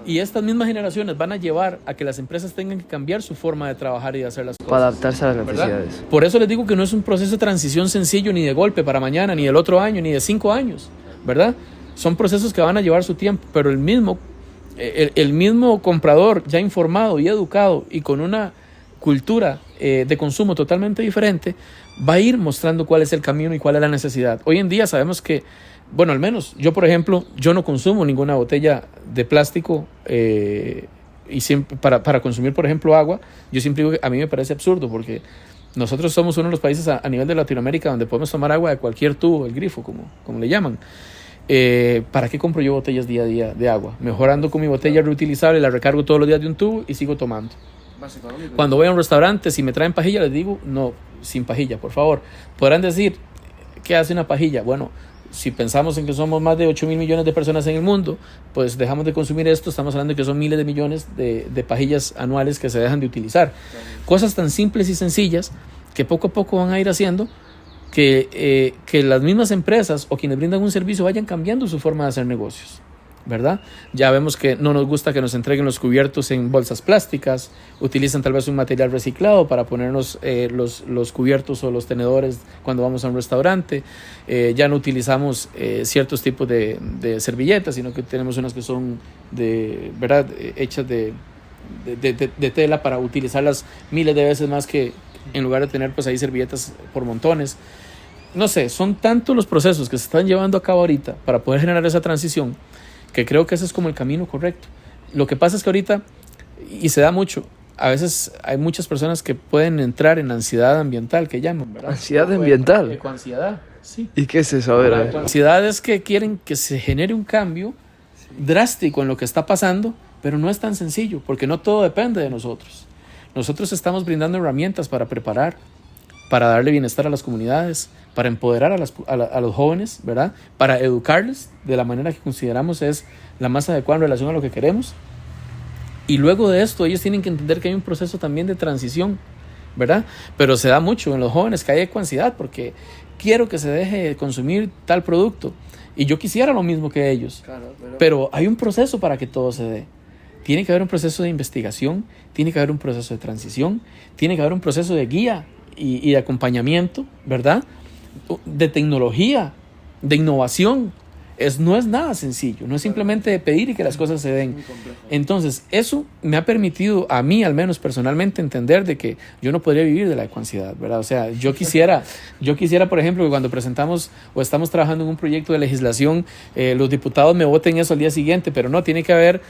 Y estas mismas generaciones van a llevar a que las empresas tengan que cambiar su forma de trabajar y de hacer las cosas. Para adaptarse a las necesidades. ¿Verdad? Por eso les digo que no es un proceso de transición sencillo ni de golpe para mañana, ni del otro año, ni de 5 años, ¿verdad? Son procesos que van a llevar su tiempo, pero el mismo el mismo comprador ya informado y educado y con una cultura de consumo totalmente diferente, va a ir mostrando cuál es el camino y cuál es la necesidad. Hoy en día sabemos que, bueno, al menos yo, por ejemplo, yo no consumo ninguna botella de plástico y siempre, para consumir, por ejemplo, agua. Yo siempre digo que a mí me parece absurdo porque nosotros somos uno de los países a nivel de Latinoamérica donde podemos tomar agua de cualquier tubo, el grifo, como le llaman. ¿Para qué compro yo botellas día a día de agua? Mejor ando con mi botella reutilizable, la recargo todos los días de un tubo y sigo tomando. Cuando voy a un restaurante, si me traen pajilla, les digo, no, sin pajilla, por favor. Podrán decir, ¿qué hace una pajilla? Bueno, si pensamos en que somos más de 8.000 millones de personas en el mundo, pues dejamos de consumir esto, estamos hablando de que son miles de millones de pajillas anuales que se dejan de utilizar. Cosas tan simples y sencillas que poco a poco van a ir haciendo que las mismas empresas o quienes brindan un servicio vayan cambiando su forma de hacer negocios, ¿verdad? Ya vemos que no nos gusta que nos entreguen los cubiertos en bolsas plásticas, utilizan tal vez un material reciclado para ponernos los cubiertos o los tenedores cuando vamos a un restaurante, ya no utilizamos ciertos tipos de servilletas, sino que tenemos unas que son ¿verdad? Hechas de tela para utilizarlas miles de veces más que en lugar de tener pues ahí servilletas por montones. No sé, son tantos los procesos que se están llevando a cabo ahorita para poder generar esa transición que creo que ese es como el camino correcto. Lo que pasa es que ahorita, y se da mucho, a veces hay muchas personas que pueden entrar en ansiedad ambiental, que llaman, ¿verdad? ¿Ansiedad ambiental? Ecoansiedad, sí. ¿Y qué es eso? A ver. La ecoansiedad es que quieren que se genere un cambio drástico en lo que está pasando, pero no es tan sencillo, porque no todo depende de nosotros. Nosotros estamos brindando herramientas para preparar, para darle bienestar a las comunidades, para empoderar a los jóvenes, ¿verdad? Para educarles de la manera que consideramos es la más adecuada en relación a lo que queremos. Y luego de esto ellos tienen que entender que hay un proceso también de transición, ¿verdad? Pero se da mucho en los jóvenes que hay ecoansiedad porque quiero que se deje de consumir tal producto y yo quisiera lo mismo que ellos, claro, pero hay un proceso para que todo se dé. Tiene que haber un proceso de investigación, tiene que haber un proceso de transición, tiene que haber un proceso de guía y de acompañamiento, ¿verdad? De tecnología, de innovación. No es nada sencillo, no es simplemente de pedir y que las cosas se den. Entonces, eso me ha permitido a mí, al menos personalmente, entender de que yo no podría vivir de la ecoansiedad, ¿verdad? O sea, yo quisiera, por ejemplo, que cuando presentamos o estamos trabajando en un proyecto de legislación, los diputados me voten eso al día siguiente, pero no, tiene que haber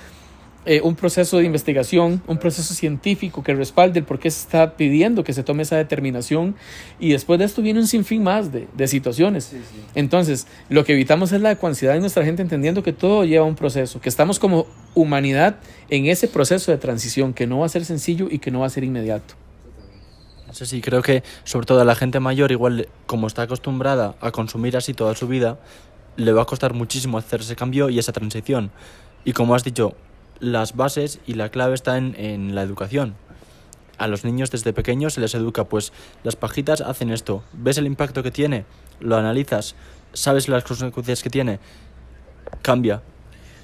un proceso de investigación, un proceso científico que respalde el por qué se está pidiendo que se tome esa determinación y después de esto viene un sinfín más de situaciones. Sí. Entonces, lo que evitamos es la ecoansiedad de nuestra gente entendiendo que todo lleva un proceso, que estamos como humanidad en ese proceso de transición que no va a ser sencillo y que no va a ser inmediato. Sí, creo que sobre todo a la gente mayor, igual como está acostumbrada a consumir así toda su vida, le va a costar muchísimo hacer ese cambio y esa transición. Y como has dicho, las bases y la clave está en la educación. A los niños desde pequeños se les educa, pues las pajitas hacen esto, ves el impacto que tiene, lo analizas, sabes las consecuencias que tiene, cambia,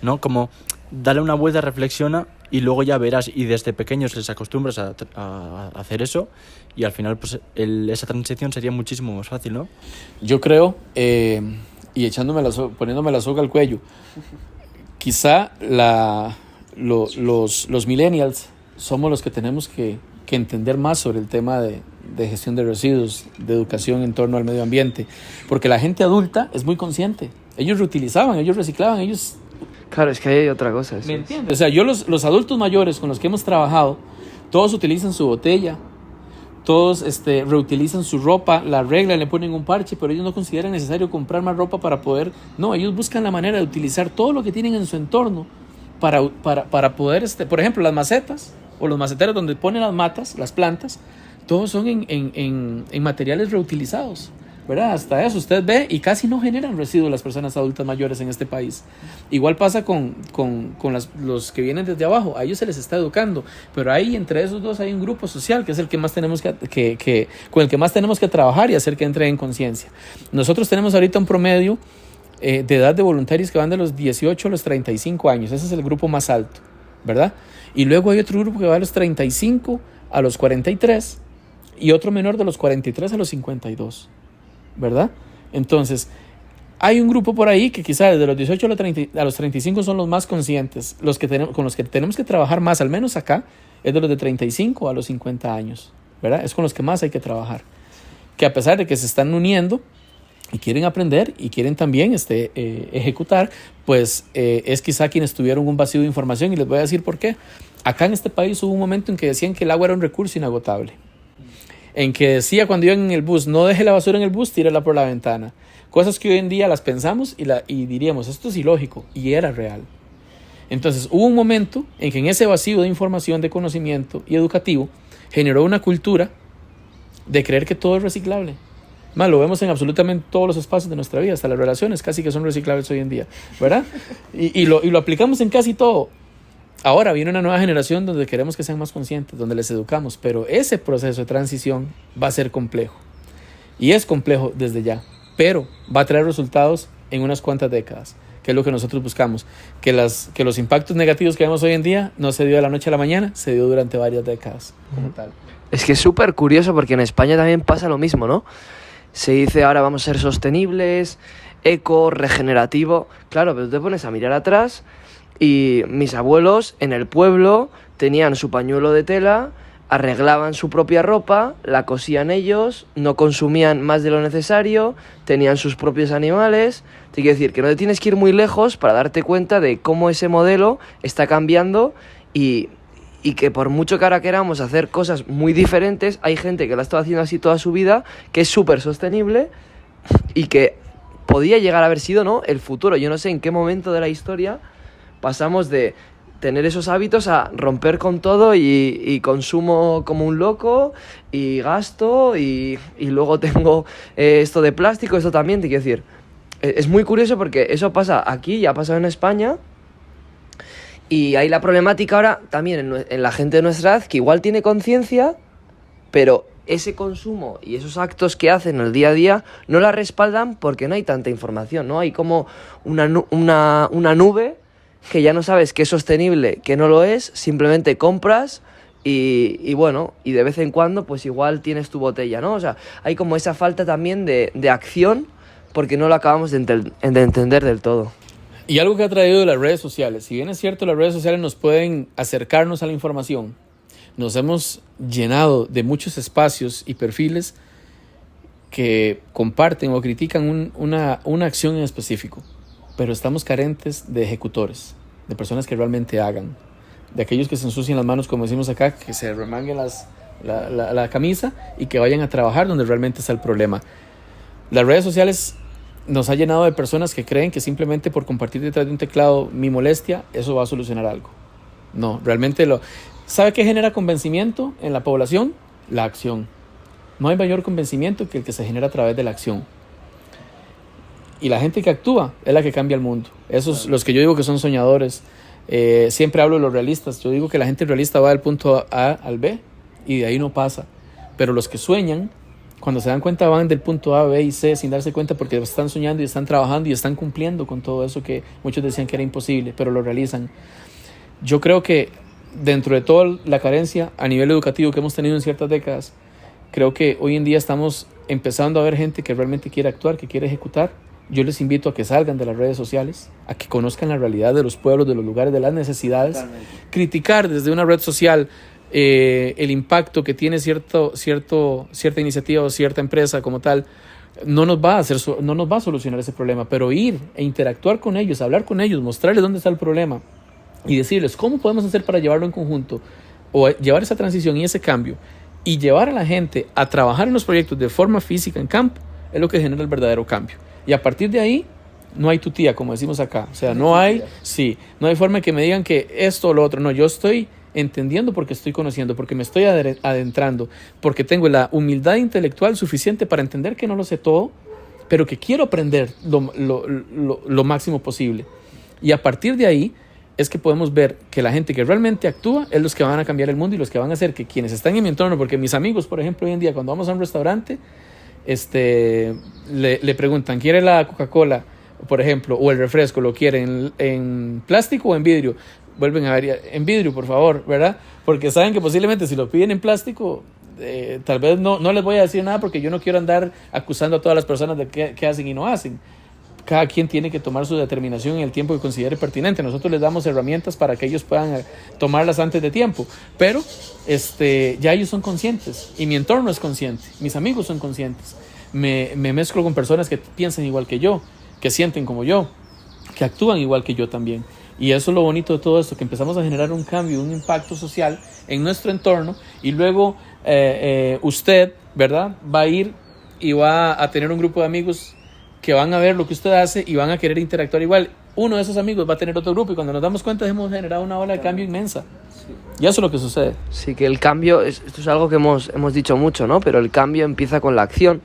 ¿no? Como dale una vuelta, reflexiona y luego ya verás, y desde pequeños les acostumbras a hacer eso y al final pues esa transición sería muchísimo más fácil, ¿no? Yo creo, y poniéndome la soga al cuello, quizá los millennials somos los que tenemos que entender más sobre el tema de gestión de residuos, de educación en torno al medio ambiente, porque la gente adulta es muy consciente, ellos reutilizaban, ellos reciclaban, ellos... Claro, es que hay otra cosa. ¿Me entiendes? O sea, yo los adultos mayores con los que hemos trabajado, todos utilizan su botella, todos reutilizan su ropa, la arreglan, le ponen un parche, pero ellos no consideran necesario comprar más ropa para poder... No, ellos buscan la manera de utilizar todo lo que tienen en su entorno para poder, por ejemplo, las macetas o los maceteros donde ponen las matas, las plantas, todos son en materiales reutilizados, ¿verdad? Hasta eso usted ve y casi no generan residuos las personas adultas mayores en este país. Igual pasa con los que vienen desde abajo, a ellos se les está educando, pero ahí entre esos dos hay un grupo social que es el que más tenemos con el que más tenemos que trabajar y hacer que entre en conciencia. Nosotros tenemos ahorita un promedio de edad de voluntarios que van de los 18 a los 35 años. Ese es el grupo más alto, ¿verdad? Y luego hay otro grupo que va de los 35 a los 43 y otro menor de los 43 a los 52, ¿verdad? Entonces, Hay un grupo por ahí que quizás desde los 18 a los 35 son los más conscientes, con los que tenemos que trabajar más, al menos acá, es de los de 35 a los 50 años, ¿verdad? Es con los que más hay que trabajar. Que a pesar de que se están uniendo y quieren aprender y quieren también ejecutar, pues es quizá quienes tuvieron un vacío de información, y les voy a decir por qué. Acá en este país hubo un momento en que decían que el agua era un recurso inagotable, en que decía cuando iban en el bus, no deje la basura en el bus, tírala por la ventana. Cosas que hoy en día las pensamos y diríamos, esto es ilógico, y era real. Entonces hubo un momento en que en ese vacío de información, de conocimiento y educativo, generó una cultura de creer que todo es reciclable. Más, lo vemos en absolutamente todos los espacios de nuestra vida, hasta las relaciones casi que son reciclables hoy en día, ¿verdad? Y lo aplicamos en casi todo. Ahora viene una nueva generación donde queremos que sean más conscientes, donde les educamos, pero ese proceso de transición va a ser complejo. Y es complejo desde ya, pero va a traer resultados en unas cuantas décadas, que es lo que nosotros buscamos. Que los impactos negativos que vemos hoy en día no se dio de la noche a la mañana, se dio durante varias décadas como tal. Es que es súper curioso porque en España también pasa lo mismo, ¿no? Se dice ahora vamos a ser sostenibles, eco, regenerativo. Claro, pero tú te pones a mirar atrás y mis abuelos en el pueblo tenían su pañuelo de tela, arreglaban su propia ropa, la cosían ellos, no consumían más de lo necesario, tenían sus propios animales. Te quiero decir que no te tienes que ir muy lejos para darte cuenta de cómo ese modelo está cambiando y que por mucho que ahora queramos hacer cosas muy diferentes, hay gente que lo ha estado haciendo así toda su vida, que es súper sostenible y que podía llegar a haber sido, ¿no?, el futuro. Yo no sé en qué momento de la historia pasamos de tener esos hábitos a romper con todo y consumo como un loco y gasto y luego tengo esto de plástico, esto también, te quiero decir. Es muy curioso porque eso pasa aquí y ha pasado en España. Y hay la problemática ahora también en la gente de nuestra edad que igual tiene conciencia, pero ese consumo y esos actos que hacen el día a día no la respaldan porque no hay tanta información, ¿no? Hay como una nube que ya no sabes qué es sostenible, qué no lo es, simplemente compras y bueno, y de vez en cuando pues igual tienes tu botella, ¿no? O sea, hay como esa falta también de acción porque no lo acabamos de entender del todo. Y algo que ha traído las redes sociales, si bien es cierto, las redes sociales nos pueden acercarnos a la información, nos hemos llenado de muchos espacios y perfiles que comparten o critican una acción en específico, pero estamos carentes de ejecutores, de personas que realmente hagan, de aquellos que se ensucien las manos, como decimos acá, que se remanguen la camisa y que vayan a trabajar donde realmente está el problema. Las redes sociales nos ha llenado de personas que creen que simplemente por compartir detrás de un teclado mi molestia, eso va a solucionar algo. No, realmente ¿sabe qué genera convencimiento en la población? La acción. No hay mayor convencimiento que el que se genera a través de la acción. Y la gente que actúa es la que cambia el mundo. Esos, los que yo digo que son soñadores. Siempre hablo de los realistas. Yo digo que la gente realista va del punto A al B y de ahí no pasa. Pero los que sueñan, cuando se dan cuenta van del punto A, B y C sin darse cuenta porque están soñando y están trabajando y están cumpliendo con todo eso que muchos decían que era imposible, pero lo realizan. Yo creo que dentro de toda la carencia a nivel educativo que hemos tenido en ciertas décadas, creo que hoy en día estamos empezando a ver gente que realmente quiere actuar, que quiere ejecutar. Yo les invito a que salgan de las redes sociales, a que conozcan la realidad de los pueblos, de los lugares, de las necesidades. Totalmente. Criticar desde una red social el impacto que tiene cierta iniciativa o cierta empresa como tal, no nos va a solucionar ese problema, pero ir e interactuar con ellos, hablar con ellos, mostrarles dónde está el problema y decirles cómo podemos hacer para llevarlo en conjunto o llevar esa transición y ese cambio y llevar a la gente a trabajar en los proyectos de forma física en campo, es lo que genera el verdadero cambio. Y a partir de ahí no hay tutía, como decimos acá, o sea, no hay forma de que me digan que esto o lo otro. No, yo estoy entendiendo porque estoy conociendo, porque me estoy adentrando, porque tengo la humildad intelectual suficiente para entender que no lo sé todo, pero que quiero aprender lo máximo posible. Y a partir de ahí es que podemos ver que la gente que realmente actúa es los que van a cambiar el mundo y los que van a hacer que quienes están en mi entorno, porque mis amigos, por ejemplo, hoy en día cuando vamos a un restaurante, le preguntan, ¿quiere la Coca-Cola, por ejemplo, o el refresco, lo quieren en plástico o en vidrio? Vuelven a ver, en vidrio, por favor, ¿verdad? Porque saben que posiblemente si lo piden en plástico, tal vez no les voy a decir nada porque yo no quiero andar acusando a todas las personas de qué hacen y no hacen. cada quien tiene que tomar su determinación en el tiempo que considere pertinente. Nosotros les damos herramientas para que ellos puedan tomarlas antes de tiempo, pero ya ellos son conscientes y mi entorno es consciente, mis amigos son conscientes. Me mezclo con personas que piensan igual que yo, que sienten como yo, que actúan igual que yo también. Y eso es lo bonito de todo esto, que empezamos a generar un cambio, un impacto social en nuestro entorno, y luego usted, ¿verdad?, va a ir y va a tener un grupo de amigos que van a ver lo que usted hace y van a querer interactuar igual. Uno de esos amigos va a tener otro grupo, y cuando nos damos cuenta hemos generado una ola de cambio inmensa. Y eso es lo que sucede. Sí, que el cambio, esto es algo que hemos dicho mucho, ¿no? Pero el cambio empieza con la acción,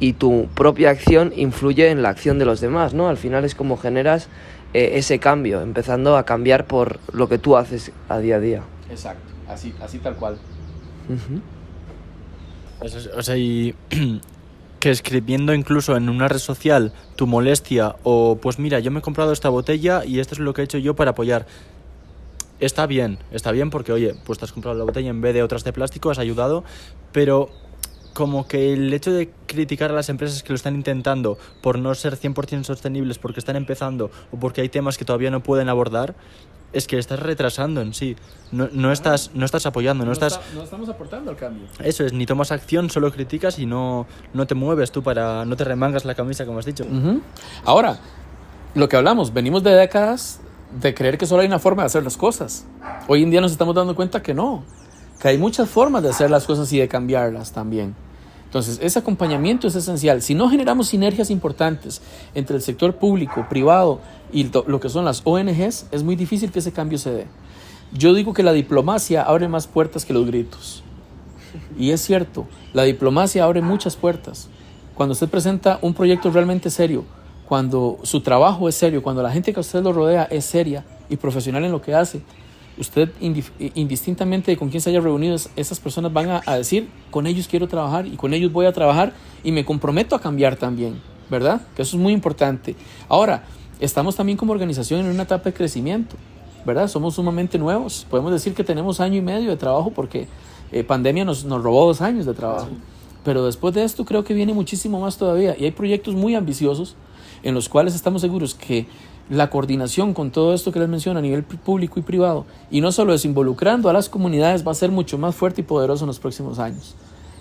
y tu propia acción influye en la acción de los demás, ¿no? Al final es como generas ese cambio, empezando a cambiar por lo que tú haces a día a día. Exacto, así tal cual. O sea, y que escribiendo incluso en una red social tu molestia, o pues mira, yo me he comprado esta botella y esto es lo que he hecho yo para apoyar. Está bien porque, oye, pues te has comprado la botella en vez de otras de plástico, has ayudado, pero como que el hecho de criticar a las empresas que lo están intentando por no ser 100% sostenibles, porque están empezando o porque hay temas que todavía no pueden abordar, es que estás retrasando en sí. No estás apoyando, no estamos aportando al cambio. Eso es, ni tomas acción, solo criticas y no te mueves tú, no te remangas la camisa, como has dicho. Ahora, lo que hablamos, venimos de décadas de creer que solo hay una forma de hacer las cosas. Hoy en día nos estamos dando cuenta que no, que hay muchas formas de hacer las cosas y de cambiarlas también. Entonces, ese acompañamiento es esencial. Si no generamos sinergias importantes entre el sector público, privado y lo que son las ONGs, es muy difícil que ese cambio se dé. Yo digo que la diplomacia abre más puertas que los gritos. Y es cierto, la diplomacia abre muchas puertas. Cuando usted presenta un proyecto realmente serio, cuando su trabajo es serio, cuando la gente que a usted lo rodea es seria y profesional en lo que hace, usted indistintamente de con quién se haya reunido, esas personas van a decir, con ellos quiero trabajar y con ellos voy a trabajar y me comprometo a cambiar también, ¿verdad? Que eso es muy importante. Ahora, estamos también como organización en una etapa de crecimiento, ¿verdad? Somos sumamente nuevos. Podemos decir que tenemos 1 año y medio de trabajo porque pandemia nos robó 2 años de trabajo. Sí. Pero después de esto creo que viene muchísimo más todavía, y hay proyectos muy ambiciosos en los cuales estamos seguros que la coordinación con todo esto que les menciono a nivel público y privado, y no solo es involucrando a las comunidades, va a ser mucho más fuerte y poderoso en los próximos años.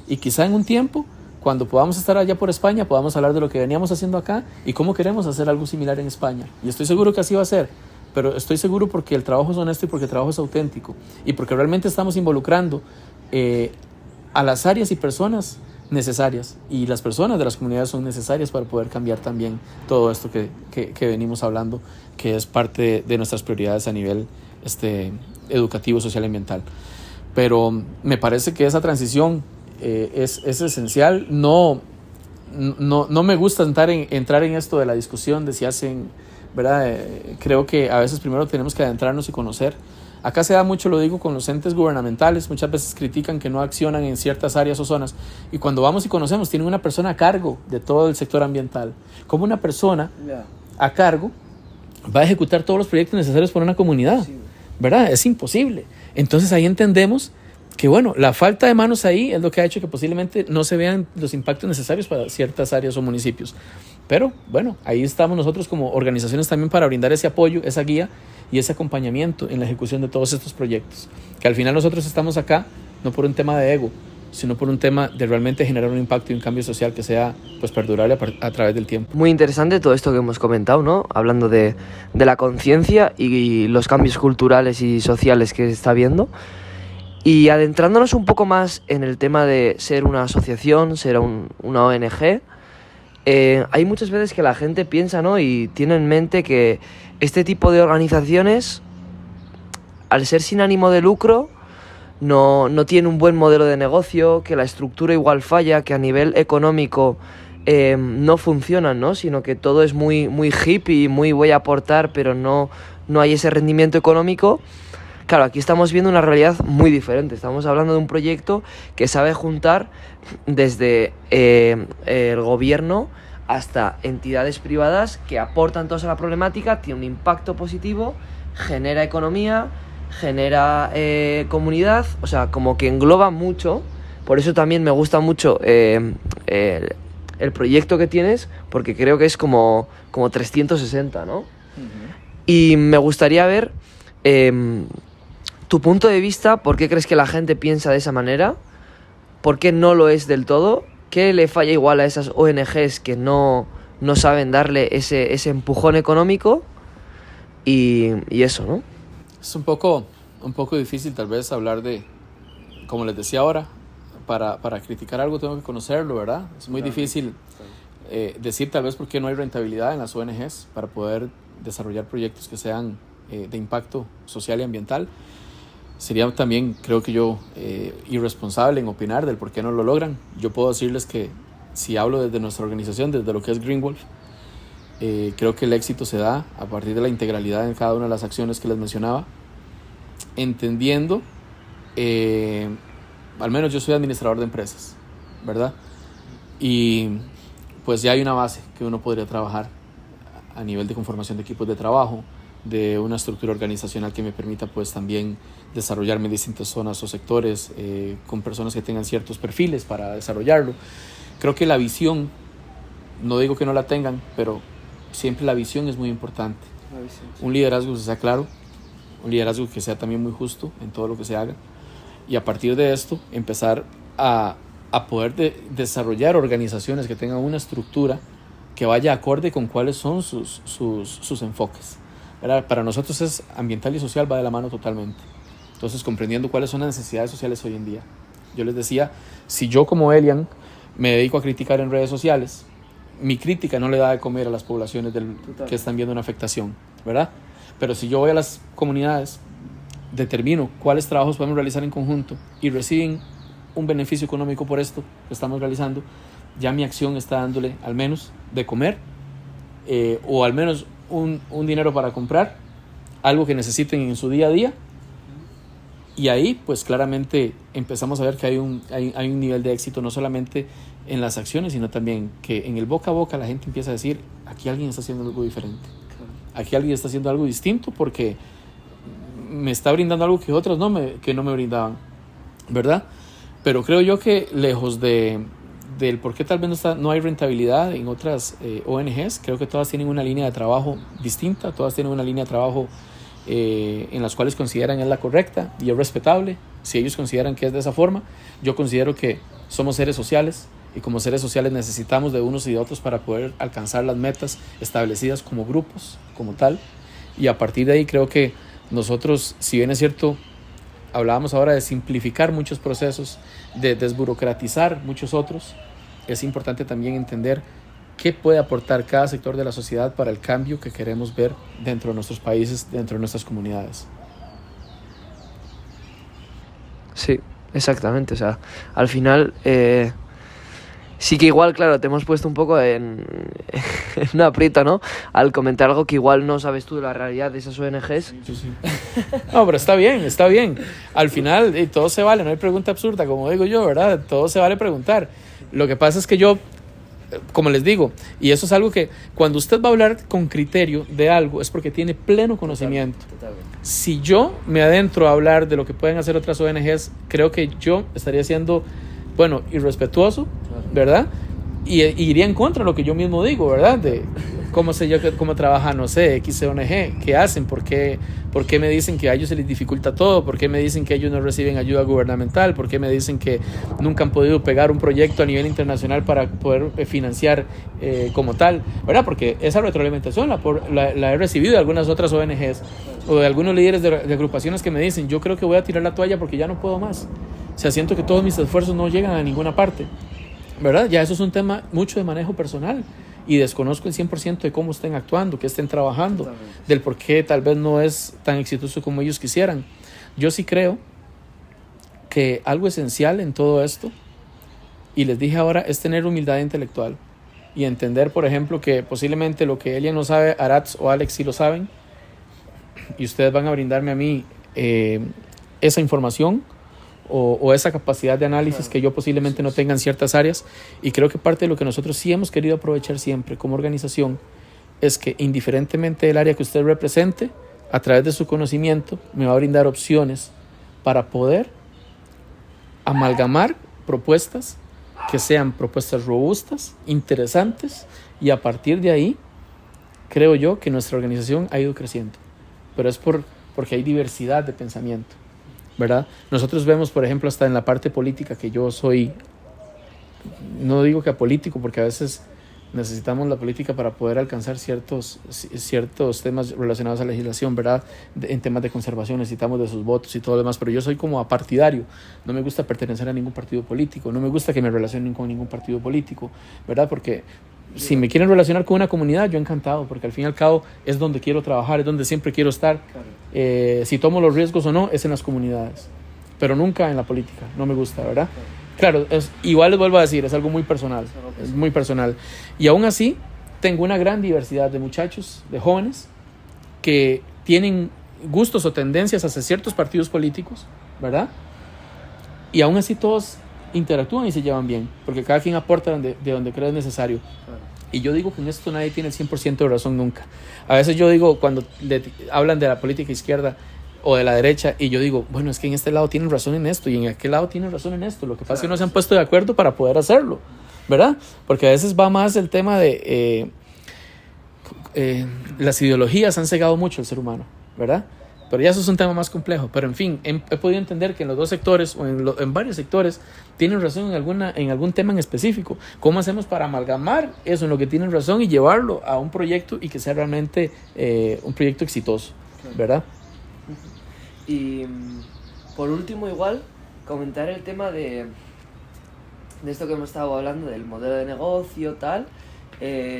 Y quizá en un tiempo, cuando podamos estar allá por España, podamos hablar de lo que veníamos haciendo acá y cómo queremos hacer algo similar en España. Y estoy seguro que así va a ser, pero estoy seguro porque el trabajo es honesto y porque el trabajo es auténtico y porque realmente estamos involucrando a las áreas y personas necesarias, y las personas de las comunidades son necesarias para poder cambiar también todo esto que venimos hablando, que es parte de nuestras prioridades a nivel educativo, social y ambiental. Pero me parece que esa transición es esencial. No me gusta entrar en esto de la discusión de si hacen, ¿verdad? Creo que a veces primero tenemos que adentrarnos y conocer. Acá se da mucho, lo digo, con los entes gubernamentales. Muchas veces critican que no accionan en ciertas áreas o zonas. Y cuando vamos y conocemos, tienen una persona a cargo de todo el sector ambiental. ¿Cómo una persona a cargo va a ejecutar todos los proyectos necesarios para una comunidad? ¿Verdad? Es imposible. Entonces ahí entendemos que, bueno, la falta de manos ahí es lo que ha hecho que posiblemente no se vean los impactos necesarios para ciertas áreas o municipios. Pero, bueno, ahí estamos nosotros como organizaciones también para brindar ese apoyo, esa guía y ese acompañamiento en la ejecución de todos estos proyectos. Que al final nosotros estamos acá no por un tema de ego, sino por un tema de realmente generar un impacto y un cambio social que sea pues perdurable a través del tiempo. Muy interesante todo esto que hemos comentado, ¿no? Hablando de la conciencia y los cambios culturales y sociales que se está viendo. Y adentrándonos un poco más en el tema de ser una asociación, ser una ONG, hay muchas veces que la gente piensa, ¿no? Y tiene en mente que este tipo de organizaciones, al ser sin ánimo de lucro, no tiene un buen modelo de negocio, que la estructura igual falla, que a nivel económico no funcionan, ¿no? Sino que todo es muy, muy hippie, muy voy a aportar, pero no hay ese rendimiento económico. Claro, aquí estamos viendo una realidad muy diferente. Estamos hablando de un proyecto que sabe juntar desde el gobierno hasta entidades privadas que aportan todos a la problemática, tiene un impacto positivo, genera economía, genera comunidad, o sea, como que engloba mucho. Por eso también me gusta mucho el proyecto que tienes, porque creo que es como 360, ¿no? Y me gustaría ver tu punto de vista, por qué crees que la gente piensa de esa manera, por qué no lo es del todo, qué le falla igual a esas ONGs que no saben darle ese empujón económico y eso, ¿no? Es un poco difícil tal vez hablar de, como les decía ahora, para criticar algo tengo que conocerlo, ¿verdad? Es muy difícil decir tal vez por qué no hay rentabilidad en las ONGs para poder desarrollar proyectos que sean de impacto social y ambiental. Sería también, creo que yo, irresponsable en opinar del por qué no lo logran. Yo puedo decirles que si hablo desde nuestra organización, desde lo que es Green Wolf, creo que el éxito se da a partir de la integralidad en cada una de las acciones que les mencionaba, entendiendo, al menos yo soy administrador de empresas, ¿verdad? Y pues ya hay una base que uno podría trabajar a nivel de conformación de equipos de trabajo, de una estructura organizacional que me permita pues también desarrollarme en distintas zonas o sectores, con personas que tengan ciertos perfiles para desarrollarlo. Creo que la visión, no digo que no la tengan, pero siempre la visión es muy importante. Un liderazgo que sea claro, un liderazgo que sea también muy justo en todo lo que se haga, y a partir de esto empezar a poder desarrollar organizaciones que tengan una estructura que vaya acorde con cuáles son sus enfoques, ¿verdad? Para nosotros es ambiental y social, va de la mano totalmente. Entonces, comprendiendo cuáles son las necesidades sociales hoy en día. Yo les decía, si yo como Elian me dedico a criticar en redes sociales, mi crítica no le da de comer a las poblaciones que están viendo una afectación, ¿verdad? Pero si yo voy a las comunidades, determino cuáles trabajos podemos realizar en conjunto y reciben un beneficio económico por esto que estamos realizando, ya mi acción está dándole al menos de comer, o al menos un dinero para comprar algo que necesiten en su día a día, y ahí pues claramente empezamos a ver que hay un nivel de éxito no solamente en las acciones, sino también que en el boca a boca la gente empieza a decir, aquí alguien está haciendo algo diferente, aquí alguien está haciendo algo distinto porque me está brindando algo que otros que no me brindaban, ¿verdad? Pero creo yo que lejos del por qué tal vez no hay rentabilidad en otras ONGs, creo que todas tienen una línea de trabajo distinta, todas tienen una línea de trabajo en las cuales consideran es la correcta y es respetable. Si ellos consideran que es de esa forma, yo considero que somos seres sociales y como seres sociales necesitamos de unos y de otros para poder alcanzar las metas establecidas como grupos, como tal, y a partir de ahí creo que nosotros, si bien es cierto, hablábamos ahora de simplificar muchos procesos, de desburocratizar muchos otros, es importante también entender qué puede aportar cada sector de la sociedad para el cambio que queremos ver dentro de nuestros países, dentro de nuestras comunidades. Sí, exactamente. O sea, al final sí que igual, claro, te hemos puesto un poco en un aprieto, ¿no? Al comentar algo que igual no sabes tú de la realidad de esas ONGs. Sí. No, pero está bien. Al final todo se vale, no hay pregunta absurda, como digo yo, ¿verdad? Todo se vale preguntar. Lo que pasa es que yo, como les digo, y eso es algo que cuando usted va a hablar con criterio de algo es porque tiene pleno conocimiento. Totalmente. Si yo me adentro a hablar de lo que pueden hacer otras ONGs, creo que yo estaría siendo, bueno, irrespetuoso, ¿verdad? Y iría en contra de lo que yo mismo digo, ¿verdad? De cómo trabaja, no sé, X ONG, qué hacen, por qué me dicen que a ellos se les dificulta todo, por qué me dicen que ellos no reciben ayuda gubernamental, por qué me dicen que nunca han podido pegar un proyecto a nivel internacional para poder financiar como tal, ¿verdad? Porque esa retroalimentación la he recibido de algunas otras ONGs o de algunos líderes de agrupaciones que me dicen, yo creo que voy a tirar la toalla porque ya no puedo más. O sea, siento que todos mis esfuerzos no llegan a ninguna parte, ¿verdad? Ya eso es un tema mucho de manejo personal y desconozco el 100% de cómo estén actuando, qué estén trabajando, del por qué tal vez no es tan exitoso como ellos quisieran. Yo sí creo que algo esencial en todo esto, y les dije ahora, es tener humildad intelectual y entender, por ejemplo, que posiblemente lo que Elian no sabe, Aratz o Alex sí lo saben, y ustedes van a brindarme a mí esa información o esa capacidad de análisis que yo posiblemente no tenga en ciertas áreas, y creo que parte de lo que nosotros sí hemos querido aprovechar siempre como organización es que indiferentemente del área que usted represente, a través de su conocimiento me va a brindar opciones para poder amalgamar propuestas que sean propuestas robustas, interesantes, y a partir de ahí creo yo que nuestra organización ha ido creciendo, pero es porque hay diversidad de pensamiento, ¿verdad? Nosotros vemos, por ejemplo, hasta en la parte política, que yo soy, no digo que apolítico, porque a veces necesitamos la política para poder alcanzar ciertos temas relacionados a la legislación, ¿verdad? En temas de conservación necesitamos de sus votos y todo lo demás, pero yo soy como apartidario, no me gusta pertenecer a ningún partido político, no me gusta que me relacionen con ningún partido político, ¿verdad? Porque si me quieren relacionar con una comunidad, yo encantado, porque al fin y al cabo es donde quiero trabajar, es donde siempre quiero estar. Si tomo los riesgos o no, es en las comunidades, pero nunca en la política, no me gusta, ¿verdad? Claro, igual les vuelvo a decir, es algo muy personal, es muy personal. Y aún así, tengo una gran diversidad de muchachos, de jóvenes, que tienen gustos o tendencias hacia ciertos partidos políticos, ¿verdad? Y aún así todos interactúan y se llevan bien, porque cada quien aporta de donde cree necesario. Y yo digo que en esto nadie tiene el 100% de razón nunca. A veces yo digo, cuando hablan de la política izquierda o de la derecha, y yo digo, bueno, es que en este lado tienen razón en esto y en aquel lado tienen razón en esto, lo que pasa es que no se han puesto de acuerdo para poder hacerlo, ¿verdad? Porque a veces va más el tema de las ideologías han cegado mucho al ser humano, ¿verdad? Pero ya eso es un tema más complejo, pero en fin, he podido entender que en los dos sectores o en varios sectores tienen razón en algún tema en específico. ¿Cómo hacemos para amalgamar eso en lo que tienen razón y llevarlo a un proyecto y que sea realmente un proyecto exitoso, ¿verdad? Y por último, igual, comentar el tema de esto que hemos estado hablando, del modelo de negocio, tal.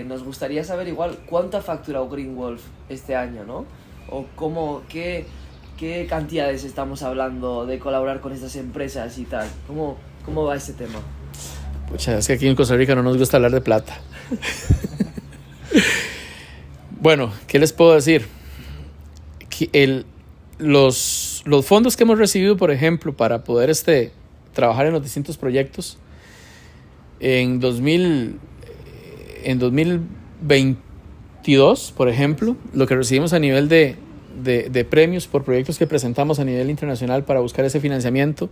Nos gustaría saber igual cuánto ha facturado Green Wolf este año, ¿no? O qué cantidades estamos hablando de colaborar con estas empresas y tal. ¿Cómo va ese tema? Pucha, es que aquí en Costa Rica no nos gusta hablar de plata. Bueno, ¿qué les puedo decir? Los fondos que hemos recibido, por ejemplo, para poder trabajar en los distintos proyectos, en 2022, por ejemplo, lo que recibimos a nivel de premios por proyectos que presentamos a nivel internacional para buscar ese financiamiento,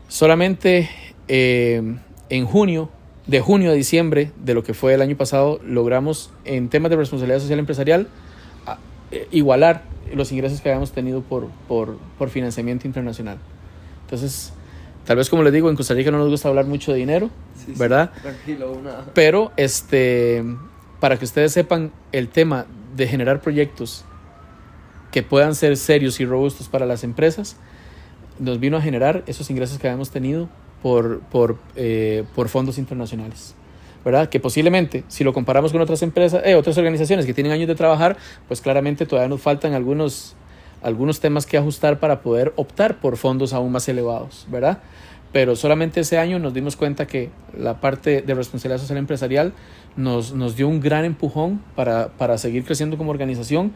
solamente en junio a diciembre de lo que fue el año pasado, logramos en temas de responsabilidad social empresarial igualar los ingresos que habíamos tenido por financiamiento internacional. Entonces, tal vez, como les digo, en Costa Rica no nos gusta hablar mucho de dinero, sí, ¿verdad? Sí, tranquilo, pero para que ustedes sepan, el tema de generar proyectos que puedan ser serios y robustos para las empresas nos vino a generar esos ingresos que habíamos tenido por fondos internacionales, ¿verdad? Que posiblemente, si lo comparamos con otras empresas, otras organizaciones que tienen años de trabajar, pues claramente todavía nos faltan algunos temas que ajustar para poder optar por fondos aún más elevados, ¿verdad? Pero solamente ese año nos dimos cuenta que la parte de responsabilidad social empresarial nos dio un gran empujón para seguir creciendo como organización,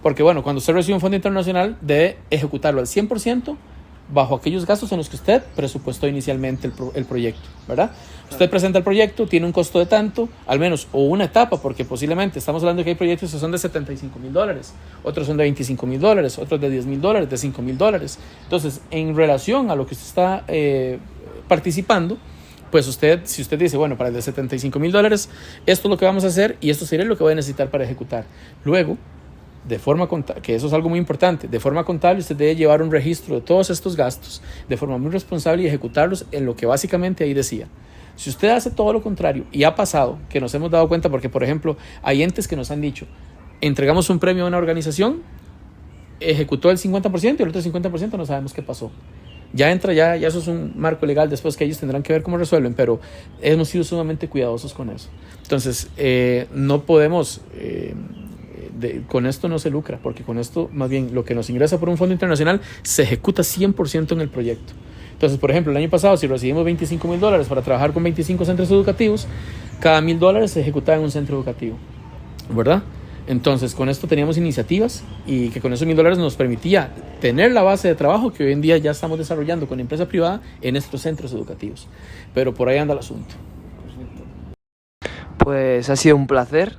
porque bueno, cuando usted recibe un fondo internacional, debe ejecutarlo al 100% bajo aquellos gastos en los que usted presupuestó inicialmente el proyecto, ¿verdad? Usted presenta el proyecto, tiene un costo de tanto, al menos, o una etapa, porque posiblemente estamos hablando de que hay proyectos que son de $75,000, otros son de $25,000, otros de $10,000, de $5,000. Entonces, en relación a lo que usted está participando, pues si usted dice, bueno, para el de $75,000, esto es lo que vamos a hacer y esto sería lo que voy a necesitar para ejecutar. Luego, de forma contable, que eso es algo muy importante, de forma contable usted debe llevar un registro de todos estos gastos de forma muy responsable y ejecutarlos en lo que básicamente ahí decía. Si usted hace todo lo contrario, y ha pasado que nos hemos dado cuenta, porque por ejemplo hay entes que nos han dicho, entregamos un premio a una organización, ejecutó el 50% y el otro 50% no sabemos qué pasó. Ya eso es un marco legal después que ellos tendrán que ver cómo resuelven, pero hemos sido sumamente cuidadosos con eso. Entonces no podemos... con esto no se lucra, porque con esto más bien lo que nos ingresa por un fondo internacional se ejecuta 100% en el proyecto. Entonces, por ejemplo, el año pasado, si recibimos $25,000 para trabajar con 25 centros educativos, cada $1,000 se ejecutaba en un centro educativo, ¿verdad? Entonces, con esto teníamos iniciativas y que con esos $1,000 nos permitía tener la base de trabajo que hoy en día ya estamos desarrollando con empresa privada en estos centros educativos. Pero por ahí anda el asunto. Pues ha sido un placer.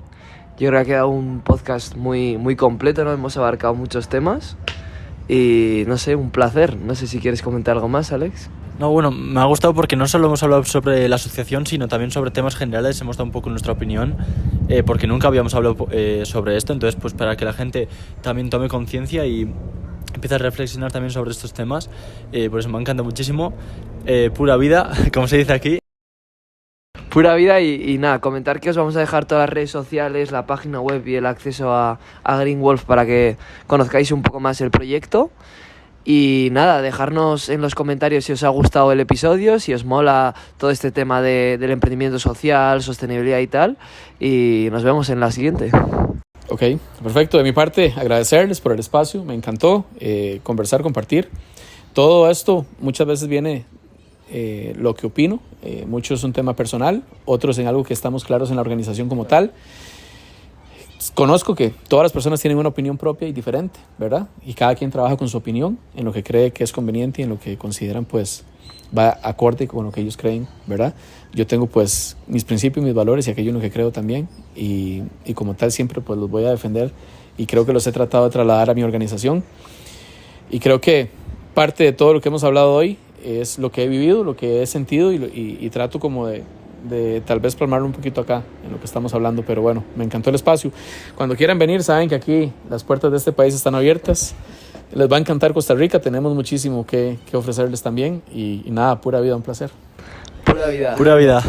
Yo creo que ha quedado un podcast muy, muy completo, ¿no? Hemos abarcado muchos temas y, no sé, un placer. No sé si quieres comentar algo más, Alex. No, bueno, me ha gustado porque no solo hemos hablado sobre la asociación, sino también sobre temas generales, hemos dado un poco nuestra opinión, porque nunca habíamos hablado sobre esto, entonces pues para que la gente también tome conciencia y empiece a reflexionar también sobre estos temas, por eso me encanta muchísimo. Pura vida, como se dice aquí. Pura vida y nada, comentar que os vamos a dejar todas las redes sociales, la página web y el acceso a Green Wolf para que conozcáis un poco más el proyecto. Y nada, dejarnos en los comentarios si os ha gustado el episodio, si os mola todo este tema del emprendimiento social, sostenibilidad y tal. Y nos vemos en la siguiente. Ok, perfecto. De mi parte, agradecerles por el espacio. Me encantó conversar, compartir. Todo esto muchas veces viene lo que opino. Mucho es un tema personal, otros en algo que estamos claros en la organización como tal. Conozco que todas las personas tienen una opinión propia y diferente, ¿verdad? Y cada quien trabaja con su opinión, en lo que cree que es conveniente y en lo que consideran pues va acorde con lo que ellos creen, ¿verdad? Yo tengo pues mis principios, mis valores y aquello en lo que creo también y como tal siempre pues los voy a defender y creo que los he tratado de trasladar a mi organización y creo que parte de todo lo que hemos hablado hoy es lo que he vivido, lo que he sentido y trato como de tal vez plasmarlo un poquito acá en lo que estamos hablando, pero bueno, me encantó el espacio. Cuando quieran venir, saben que aquí las puertas de este país están abiertas. Les va a encantar Costa Rica, tenemos muchísimo que ofrecerles también y nada, pura vida, un placer. Pura vida. Pura vida.